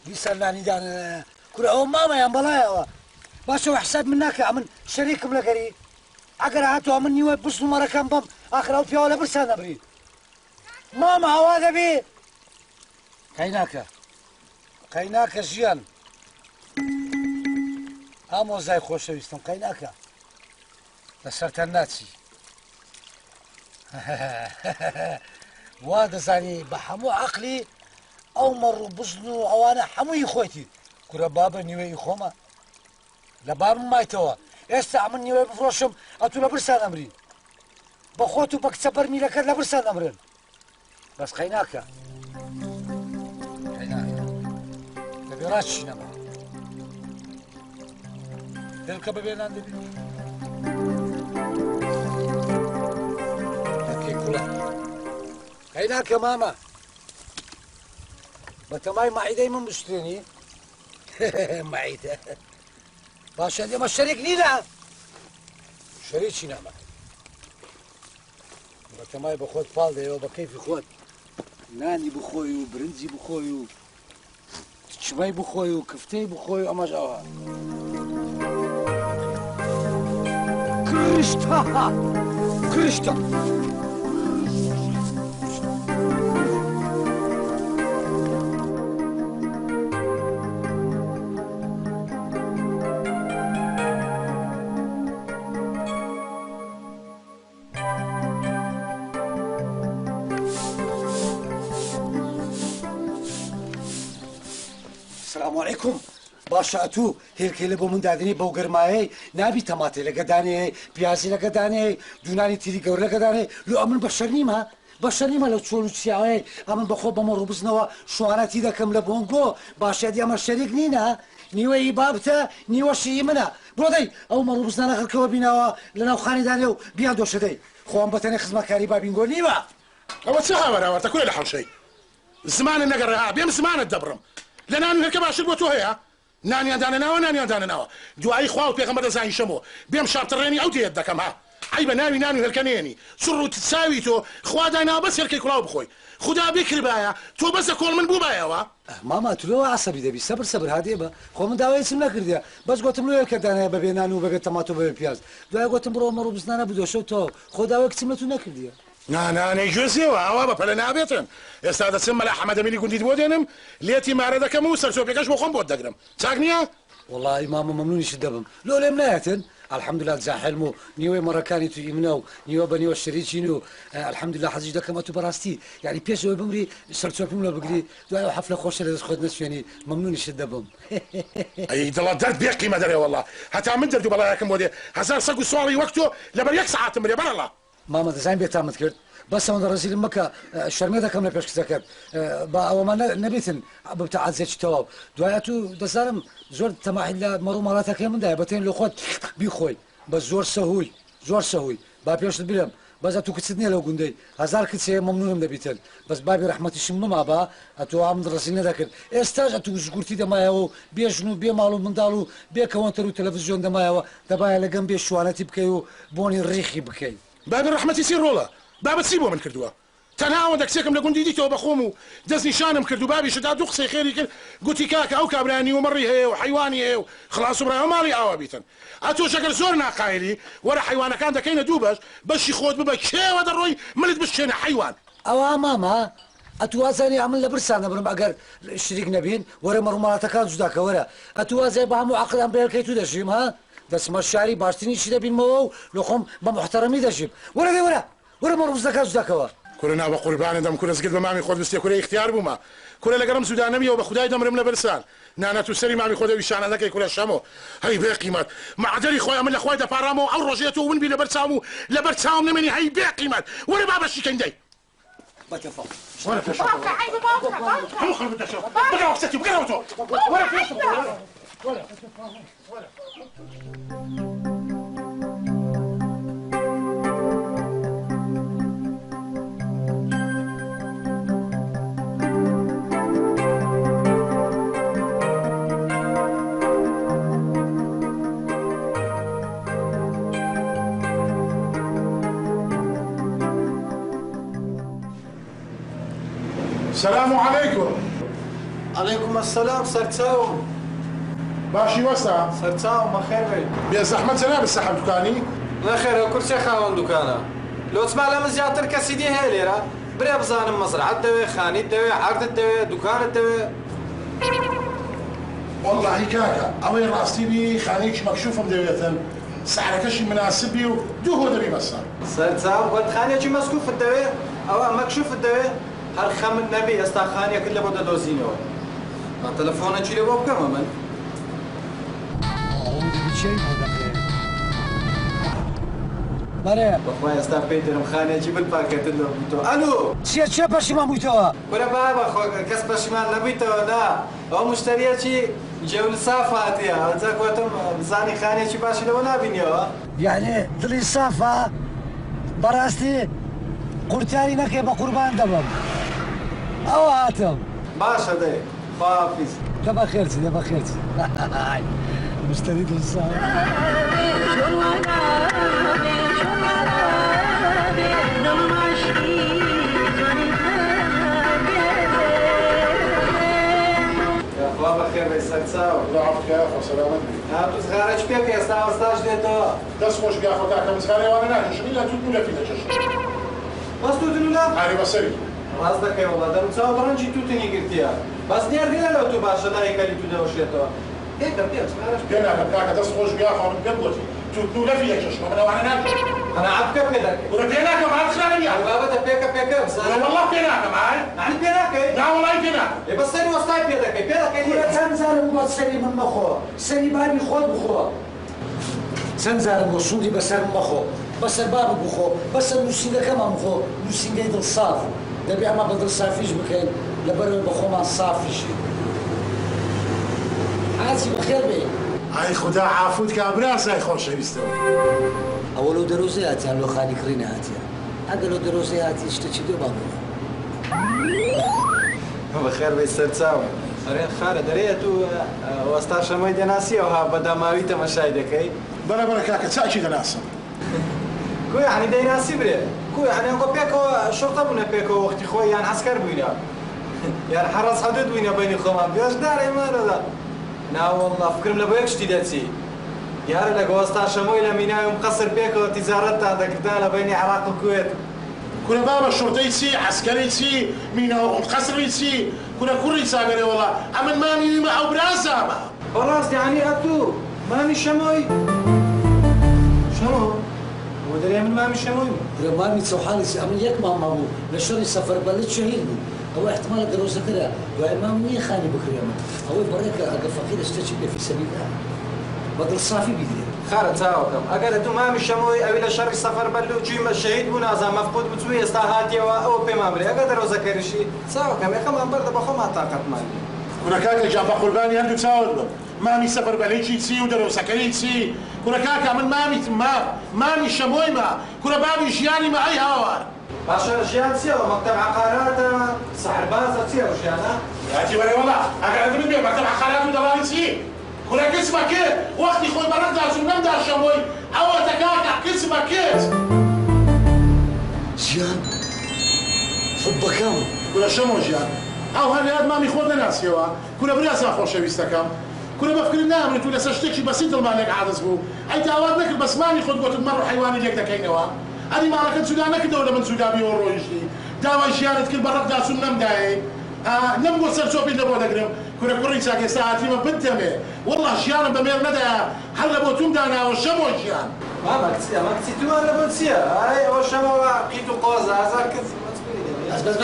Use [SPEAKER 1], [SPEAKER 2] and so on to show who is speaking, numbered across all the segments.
[SPEAKER 1] بیسەلانی دان کورە ئەو مامەیان بەڵایەوە باشەوە حساب من ناکە ئەمن شەریکم لەگەری ئەگەر هاتووە من نیوە پشت نومەرەکەم بەم ئاخر ئەو پیاوە لە برسان دەبری مامە ئەوا دەبێ قەی ناکە ژیان ئامۆزای خۆشەویستم قەی ناکە لەسەرتان ناچی وا دەزانی بە هەموو عەقلی ئەو مەڕ و بزن و ئەوانە هەمووی خۆیتی کورە بابە نیوەی خۆمە لە بارم مایتەوە ئێستا من نیوەی بفرۆشم ئەتوو لە برسان ئەمری بە خۆت و بە کچە بەرمیلەکەت لە برسان ئەمرن بەس قەی ناکە دەبێ ڕاچینەمە دڵکە بەبێنان دەبێت ئەکەی کوڵە قەی ناکە مامە بەتەمای مەعیدەی من بشتێنی مەعیدە باشە ئێمە شەریک نینە شەریکی نامە بەتەمای بە خۆت پاڵ دەیەوە بە کەیفی خۆت نانی بخۆی و برنجی بخۆی و چمەی بخۆی و کفتەی بخۆی و ئەمەش ئەوە کرشتە السلام عليكم باشا اتو هيركي لبو من دادني بو گرماي نابي تماتي لگداني بيازي لگداني دوناني تيري گور لگداني لو امن بشرني ما لو تشولو تشياوي امن بخو بمرو بزنوا شواناتي دكم لبونغو باشا دي اما شريك نينا نيوي بابتا نيوشي منا برودي او مرو بزنا غركو بيناوا لنا خاني دانيو بيادو شدي خوان بتني خدمتكاري بابينغو نيوا
[SPEAKER 2] او تسخا ورا كل الحوشي زمان النقر بيم زمان الدبرم لنا نركب عشر بوتو هي ناني دانا ناوا دعاي خواو بيغمبر زاين شمو بيم شاطريني او دي دكم ها عيبه ناني هلكنيني سرو تساويتو خوا دانا بس هلكي كلاو بخوي خدا بكر بايا تو بس كل من بو بايا وا
[SPEAKER 1] ماما تلو عصبي دبي صبر هادي با خو من داوي اسم نكرديا بس قلتم له هلكدانا ببينانو ببي طماطو ببي بياز دعاي قلتم برو مرو بزنانا بدو شو تو خدا وقتمتو نكرديا
[SPEAKER 2] نا نيجوزي وعوابا فلنا بيتن استاذ سمى احمد اميني كنت تبودينم ليتي ما ردك موسى سو بيكاش بو بود دغرم ساكنيا
[SPEAKER 1] والله ماما ممنوني شدبم لو لمنايتن الحمد لله زاحلمو نيوي مركاني تو يمنو نيوي بنيو الشريكينو الحمد لله حجي دكما تو براستي يعني بيسو بمري سرتو بملو بقري دو حفله خوش اللي خد ناس يعني ممنوني شدبم
[SPEAKER 2] اي دلا درت بيقي ما دري والله حتى من درت بالله ياكم ودي هزار سقو سوالي وقته لبر يك ساعات من بر الله
[SPEAKER 1] ماما دزاين بيتامت كرت بس انا رزيل مكه شرميده كم لبيش كذا با او ما نبيتن بتاع زيت تواب دواياتو دزارم زور تماحل مرو مراتك من ده بتين لو خد بيخوي بس زور سهوي با بيش بيلم بس اتو كتسدني لو قندي هزار كتسي ممنون نبيتن بس بابي رحمتي شمنو ما با اتو عم درسين ذاكر استاج اتو زغورتي ده ما يو بيشنو بي مالو من دالو بي كونترو تلفزيون ده ما يو دبا لا جنبي شوانتي بكيو بوني الريخي بكي
[SPEAKER 2] باب الرحمة يصير رولا باب تسيبه من كردوه تناو داك سيكم لقون ديديتو بخومو دزني شانم كردو بابي شداد دقسي خيري قلتي كاكا او كابراني ومري هي وحيواني هي خلاص برا مالي اوابيتن اتو شكل زورنا قايلي ورا حيوانك كان دكينا دوباش باش يخوض ببا كي ودا الروي ملت بشينا حيوان
[SPEAKER 1] او ماما اتوازني عمل لبرسانه برم اگر شريك نبين ورا مرمالات كان زداك ورا اتوازي بهم عقد ام بيركيتو دشيم ها دسم الشعري باشتني شي دبين مو لخم بمحترمي دشيم ورا مرمز دكا زداكوا
[SPEAKER 2] كلنا بقربان دم كل زقد مامي خود بس كل اختيار بوما كل لقرم سودانمي وبخداي دم رمنا برسان نانا تسري مامي خود بشان ذاك كل شامو هي بقيمه ما عدري خويا من اخويا دبارامو او رجيتو وين بي لبرسامو نمني هي بقيمه ولا بابا شي كندي
[SPEAKER 1] بتفق
[SPEAKER 2] ولا في شو هو خرب الدشو بقى وقتي بقى ولا في ولا السلام عليكم
[SPEAKER 3] عليكم السلام سرتاوم.
[SPEAKER 2] باشی وەستا
[SPEAKER 3] سرتاوم بەخێر بێ.
[SPEAKER 2] بێ زەحمەت جەناب بەسەحەب دوکانی
[SPEAKER 3] نەخێرە کورسێ خاوەن دوکانە. لۆچما لەمە زیاتر کەسی دی هەیە لێرە؟ برێ بزانم مەزرعەت دەوێ، خانیت دەوێ، عەردت دەوێ، دوکانت دەوێ.
[SPEAKER 2] واللهی کاکە ئەوەی ڕاستینی خانەیەکی مەکشوفم دەوێتن سعرەکەشی مناسبی و دوو هۆ دەبی بەسە
[SPEAKER 3] سەرچاو بەدخانێکی مەسکوفت دەوێ؟ ئەوە مەکشوفت دەوێ؟ هەر خەمت نەبێ ئێستا خانیەکت لە بۆ دەدۆزینەوە. تەلەفۆنەکی لە بۆ بکەمە من.
[SPEAKER 1] بەڵێ
[SPEAKER 3] بەخوا ئێستا پێی دەرم خانێکی بپاکێتن لە بوویتەوە. ئەلو!
[SPEAKER 1] چیە پەشیمان بوویتەوە؟
[SPEAKER 3] وەرە بابە کەس پەشیمان نەبوویتەوە نا. ئەو مشتریەکی جێول ساف هاتیە. ئەوجا گوتم بزانی خانێکی باشی لەوە نابینیەوە.
[SPEAKER 1] یعنی دڵی سافە بەڕاستی قورتیاری نەکەی بە قوربان دەبم. ئەوە هاتم.
[SPEAKER 3] باشە دەی. خواحافیز.
[SPEAKER 1] دە بەخێرچی دە بەخێرچی. مشتری دڵ ساف.
[SPEAKER 3] خوا بەخێر بێ سەرچاو.
[SPEAKER 2] ضعفك يا أخو سلامت بي
[SPEAKER 3] زغارەش پێکە ئێستا ئەستاش دێتەوە.
[SPEAKER 2] دەست خۆش بیا خۆ کاکە مزگارێ وانە ناکەشم ئیلا توت مولە فیدە چەشم
[SPEAKER 3] بەس تووتن ولا؟
[SPEAKER 2] هاری بەسەری
[SPEAKER 3] ڕاست دەکەی وڵا دەمچاو بڕەنجی تووتنی گرتیە. بەس دیار دیار لەو تو باشە لای کەلی تو دەوەشێتەوە. پێکە پێ
[SPEAKER 2] پێ ناکەم کاکە دەست خۆش بیا خۆ من پێ بڵێتی توت مولە فیدە چەشم من ئەوانە ناکەم
[SPEAKER 3] أنا عبكة بيدك.
[SPEAKER 2] ولا پێ ناکەم هات خرابی
[SPEAKER 3] أنا بابا بيكا بيكا بس.
[SPEAKER 2] والله پێ ناکەم ئاي
[SPEAKER 3] يعني بيدك.
[SPEAKER 2] نا وڵای پێ ناکەم
[SPEAKER 3] بس سري وسطاي بيدك بيدك
[SPEAKER 1] کوڕە چەند جارم بۆ سەری من مەخۆ سەری بابی خۆت بخۆ چەند جارم بۆ سوودی بەسەر مەخۆ بەسەر بابی بخۆ بەسەر نووسینگەکەمان بخۆ نووسینگەی دڵ ساف دەبێ ئەمە بە دڵ سافیش بکەین لەبەرەوەی بە خۆمان سافیشی حاجی بەخێر بێ
[SPEAKER 2] ئای خدا عافوت کە براسای خۆشەویستەوە
[SPEAKER 1] ئەوە لەو دەرۆزەی هاتیان لۆ خانی کڕینە هاتیان ئەگەر لەو دەرۆزەی هاتی شتێکی دێ بابووە
[SPEAKER 3] بخير بي سرتاو. أرين خالد دريت وستا شمي دناسية وها بدا ما ويت مشاي دكاي.
[SPEAKER 2] بلا بلا كاكا تأكي دناسا
[SPEAKER 3] كو يعني ديناسي بري. كو يعني أنكو بيكو شرطة بنا بيكو وقت خوي يعني عسكر بينا. يعني حرس حدود بينا بين الخمام بيش داري ما هذا. نا والله فكرم لبيكش تداتي. يا رجل وستا شمي لمينا يوم قصر بيكو تجارتها عندك دالة بين العراق والكويت.
[SPEAKER 2] كنا بابا الشرطيسي عسكريسي مينا القصريسي كنا كوري ساقري والله أمن ماني ما أو براسا
[SPEAKER 3] خلاص يعني أتو ماني شموي. شنو؟ ودري من مامي شموي.
[SPEAKER 1] مامي تسوحالي أمن يك ماما بو لشوني سفر بلد شهيد بو هو احتمال دروسة كده وإمام نية خاني بكري هو بريك أقل فقير استشهد في سبيل الله بدل صافي بيدي
[SPEAKER 3] خارج تاوكم أقل أتو مامي شموي أو إلى شر السفر بلو جيم الشهيد بونازا مفقود بتوي استهاتي أو بمامري أقل دروسة كريشي تاوكم يا كمان برد بخو ما طاقت مالي.
[SPEAKER 2] كنا كاكا جابا قرباني هندو تساوي مامي سفر بليتشي تسي ودرو سكري تسي كنا كاكا من مامي شموي ما كنا بابي جياني معي هاوار
[SPEAKER 3] باشا جيان سيا ومكتب عقارات سحر بازة سيا وجيانا.
[SPEAKER 2] ياتي ولي والله أقل أدري بيه مكتب عقارات ودلالي تسي كنا كسبة كيت وقتي خوي برد داسو نمدا شموي أو تكاكا كسبة كيت
[SPEAKER 1] جيان حبك كم
[SPEAKER 2] كنا شمو جيان أو هالياد مامي خودنا ناس يوا كنا برياسا خوشويستكم كنا بفكر نعمل تقول سشتكي بسيط المالك عادس بو أي تعود لك بس ماني خد قلت مرة حيواني ليك دكينوا أنا ما لك سودانك دولة من سودان بيورويشي داوا جيانة كل برد داسو نمداي نم قلت سرسو بين لبو دقرم كنا كوري ساكي ساعتي ما بنتمي والله جيانا بمير ندى هلا بوتوم دانا وشمو جيان
[SPEAKER 3] ما كتسي تو أنا بنسيا هاي وشمو قيتو قوزة هذا
[SPEAKER 1] بس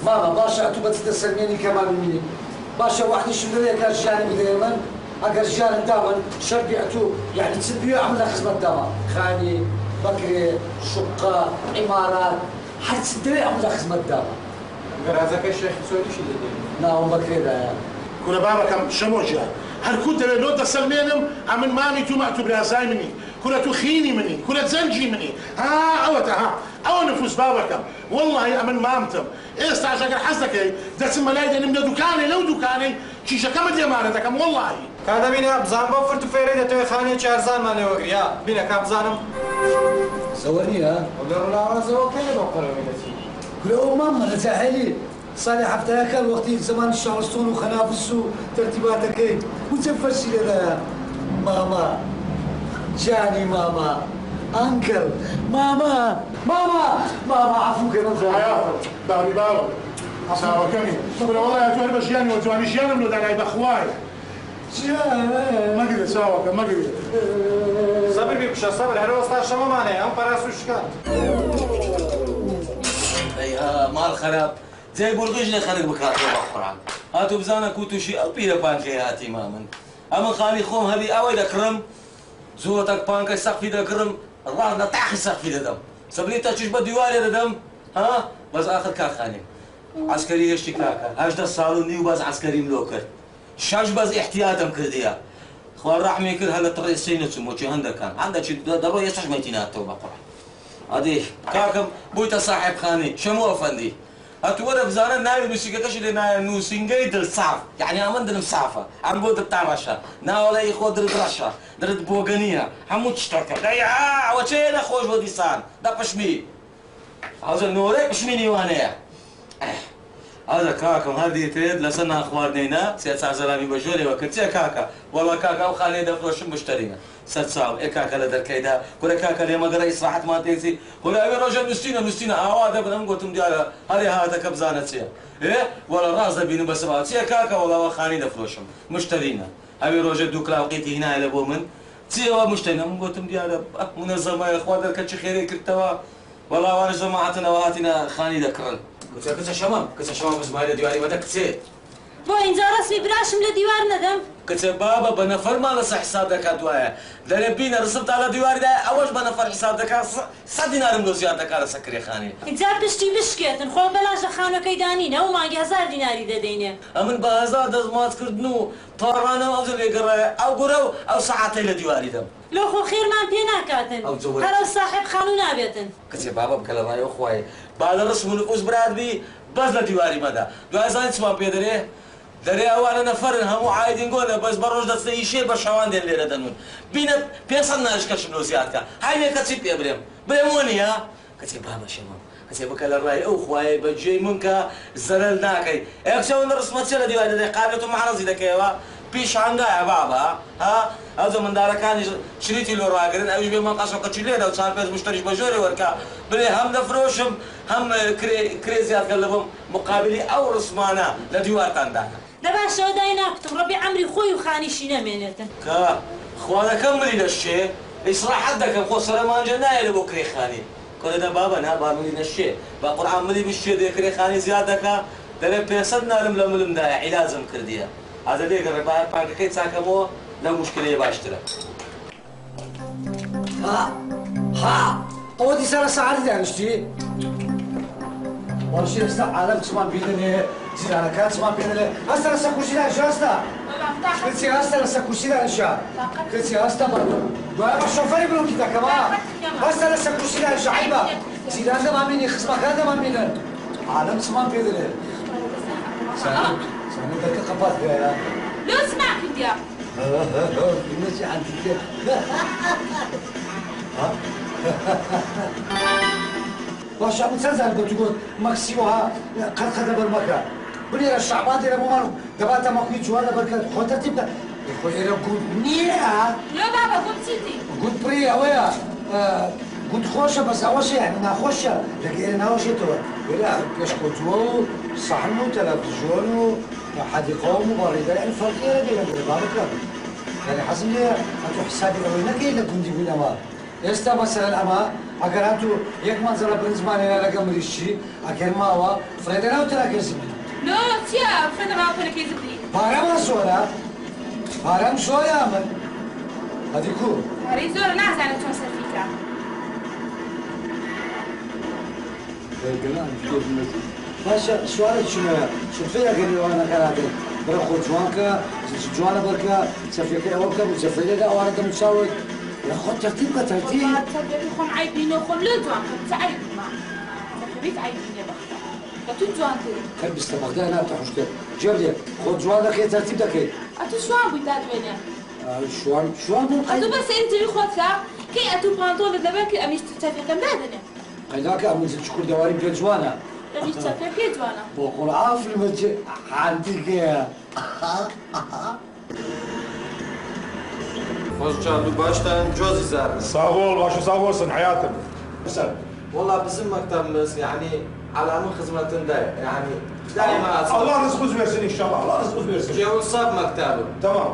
[SPEAKER 1] ماما باشا أنتو بتتسلميني كمان مني باشا واحد يشمل لك الجانب دائما أجر جانب دائما شربي أتو يعني تسبيه عمل خدمة دائما خاني بكري شقة عمارات حد تسبيه عمل خدمة دائما
[SPEAKER 3] هذاك الشيخ سوري شو اللي
[SPEAKER 1] نعم بكري ده
[SPEAKER 2] كنا بابا كم شمو جيان هل كنت لو تسلمينم أمن مامي تو معتو براساي مني كنا تخيني مني كنا تزلجي مني أو نفوس بابكم والله أمن مامتم إيه استعجل حسك ده سما لا يدني من دكاني لو دكاني شيشة كم دي مالتكم والله
[SPEAKER 3] كذا بينا بزان بفرت فريدة توي خاني شارزان ما نوغريا بينا كاب زانم
[SPEAKER 1] زورني ها
[SPEAKER 3] ولا لا زو كله بقرا بينا
[SPEAKER 1] كل ماما نتاهلي صالح حفتها كان وقتي زمان الشهرستون وخنافس وترتيباتك وتفرشي لنا ماما جاني ماما انكل ماما عفوك يا نظر
[SPEAKER 2] حياتك بابي بابا ساوى كمي قول والله يا توهر بشياني وتواني شياني من دانا بخواي ما قدر ساوى ما قدر
[SPEAKER 3] صبر بيبشا صبر هل وصل شما ماني ام براس وشكات
[SPEAKER 4] ايها مال خراب زي بولغيجنا خلق بكاتو بقران هاتو بزانا كوتو شي او بيرا بانكي هاتي مامن اما خاني خوم هبي اوي دكرم زوتك بانكي سقفي دكرم الله نطاخي سقفي دم سبريتا تشبه ديواري دم ها بس اخر كاخاني عسكري هشتي كاكا هاجدا صالون نيو باز عسكري ملوكر شاش باز احتياطم كرديا خوار رحمي كل هلا تريسينو تسموتي هندا كان عندك ضروري يستش ميتيناتو بقران هذه كاكم بويتا صاحب خاني شمو افندي اتورا بزانا ناوي نوسيكتش اللي نوسينجي دل صعف يعني امن دل مصعفه عم بود بتاع رشا نا ولا يخو درد رشا درد بوغانيه حموت شتركه لا يا وشينا خوش ودي سان دا بشمي هذا نورك بشميني وانا هذا كاكم هذه تريد لسنا اخواننا سياسة زلامي بجولي وكرتي كاكا والله كاكا وخاني دفروش مشترينا ستساو إيه كاكا لدر كيدا كل كاكا لما قرأ إصلاحات ما تيسي كل أبي رجل نستينا أواد بنام قلتم ديالا هذا كبزانة سيا إيه ولا راس بينو بس بعض سيا كاكا والله وخاني دفروشم مشترينا أبي رجل دوكلا وقيتي هنا إلى بومن سيا مشترينا من قلتم ديالا منظمة يا إخوان در كتش خيري كرتوا والله وانا جماعتنا وهاتنا خاني دكرن كتش شمام بس ما هذا ديواري ما دكتي
[SPEAKER 5] بو اینجا رسمی براشم لدیوار ندم
[SPEAKER 4] كتب بابا بنفر ما لص حساب دكا دوايا دربينا رسمت على ديوار ده اوش بنفر حساب دكا صد دينار من زياده كار سكري خاني
[SPEAKER 5] اینجا پشتی بشکێتن خۆ بەلاژە خانەکەی دانینە و مانگی 1000 دیناری دەدەینێ
[SPEAKER 4] امن ب 1000 دەزمات کردنو طارانا او لێگەڕایە او گورو او ساعتي لديواري دم
[SPEAKER 5] لۆ خۆ خێرمان پێ ناکاتن هەرە صاحب خانوو نابێتن
[SPEAKER 4] كتب بابا بكلام رايو خوي بعد رسم الفوز براد بي بس لديواري مدى دوای زان اسمه بيدري دري اوانا نفرن همو عايدين قولنا بس بروج دست يشير بشوان دين ليرة دنون بينا بيصلنا اشكش منو زيادك هاي ما كتب يا بريموني ها كتب بابا شمام كتب بكلا الراي او خواي بجي منك زلل ناكي اكسون رسمت سيلا ديواري قابلتو محرزي دكيوا بيش عندا يا بابا ها هذا من دار كان شريتي لو راقرن او يجي ما قاسو كتشيلي لو صار بيز مشتري بجوري وركا بلي هم نفروشم هم كريزيات قلبهم مقابلي او رسمانا لديوار تنداك
[SPEAKER 5] دابا شەوە دای ناکتم ڕەبی عەمری خۆی و خانیشی نەمێنێتن
[SPEAKER 4] كا خوانا كملي للشيء إصلاح دكم خو سلمان جناي لبو كري خاني كل ده بابا نا باملي للشيء بقرآن ملي بالشيء ده كري خاني زيادة كا ده بيصدنا لم ده علاجم كرديا هذا ليه قرر بقى كيت ساكمو لا مشكلة باشترى
[SPEAKER 1] ها اودي سنه ساعه دي انشتي والله شيء عالم تسمع بيدني زين انا كان تسمع بيدني هسه لسه كل شيء شاستا كنتي هسه لسه كل شيء انشا كنتي هسه برضه دعاء الشوفير يقولون كذا كمان هسه لسه كل شيء انشا عيبه زين هذا ما مني خصمك هذا ما مني عالم تسمع بيدني سامي ذاك قبض يا
[SPEAKER 5] لو سمعك انت يا
[SPEAKER 1] ماشي عندك ها واش عم تنزل بتقول مكسيوها قد بالمكان بني الشعبات يا ماما دابا تا ما كنت ولا بركه خو ترتيب خويا قول نيا
[SPEAKER 5] لا بابا قلت سيدي
[SPEAKER 1] قلت بري ويا قلت خوشه بس اول يعني انا خوشه لكن انا وش تو ولا كاش كنتو صحنو تلفزيون حديقه مبارده يعني فرقيه بين بارك يعني حسب لي انتو حسابي لو هناك الا كنت بينا ما استا مثلا اما اگر انتو یک منظره بنزمانه لقى مريشي اگر ما هو فريدنا وترى كزبي
[SPEAKER 5] لا تيا فريدنا ما وترى كزبي
[SPEAKER 1] بارم صورة بارم شوية من هذيكو
[SPEAKER 5] هاري زور ناس على تون سفيكا
[SPEAKER 1] باشا سؤالك شنو شو فيها قال لي وانا قاعد بروح جوانكا جوانا بركا سفيكا اوكا وسفيكا ده وانا متساوي خد ترتيب كترتيب
[SPEAKER 5] تبي خم عيبين وخم لا جوان تعيب ما تبيت عيبين يا بختار كتو جوان كده
[SPEAKER 1] كان بيستبغدها انا تحوشت جاب لي خد جوانا كي ترتيب ده كي
[SPEAKER 5] اتو شوان بيتاد وين
[SPEAKER 1] شوان مو
[SPEAKER 5] اتو بس انت اللي خدتها كي اتو بانطول الدبل كي اميش تتفق كم دادني
[SPEAKER 1] هذاك من شكون دواري بجوانا
[SPEAKER 5] دەبی چەپێ پێ جوانە
[SPEAKER 1] بۆ قورعان فیلمە عەندیکەیە
[SPEAKER 3] خۆش جان و باشتان جۆزی زار
[SPEAKER 2] صاغول واشو صاغولسن حياتك
[SPEAKER 3] والله بزم مكتب يعني على من خدمة يعني دائما
[SPEAKER 2] الله رزق versin ان شاء الله الله رزق versin
[SPEAKER 3] جو صاب مكتبه
[SPEAKER 2] تمام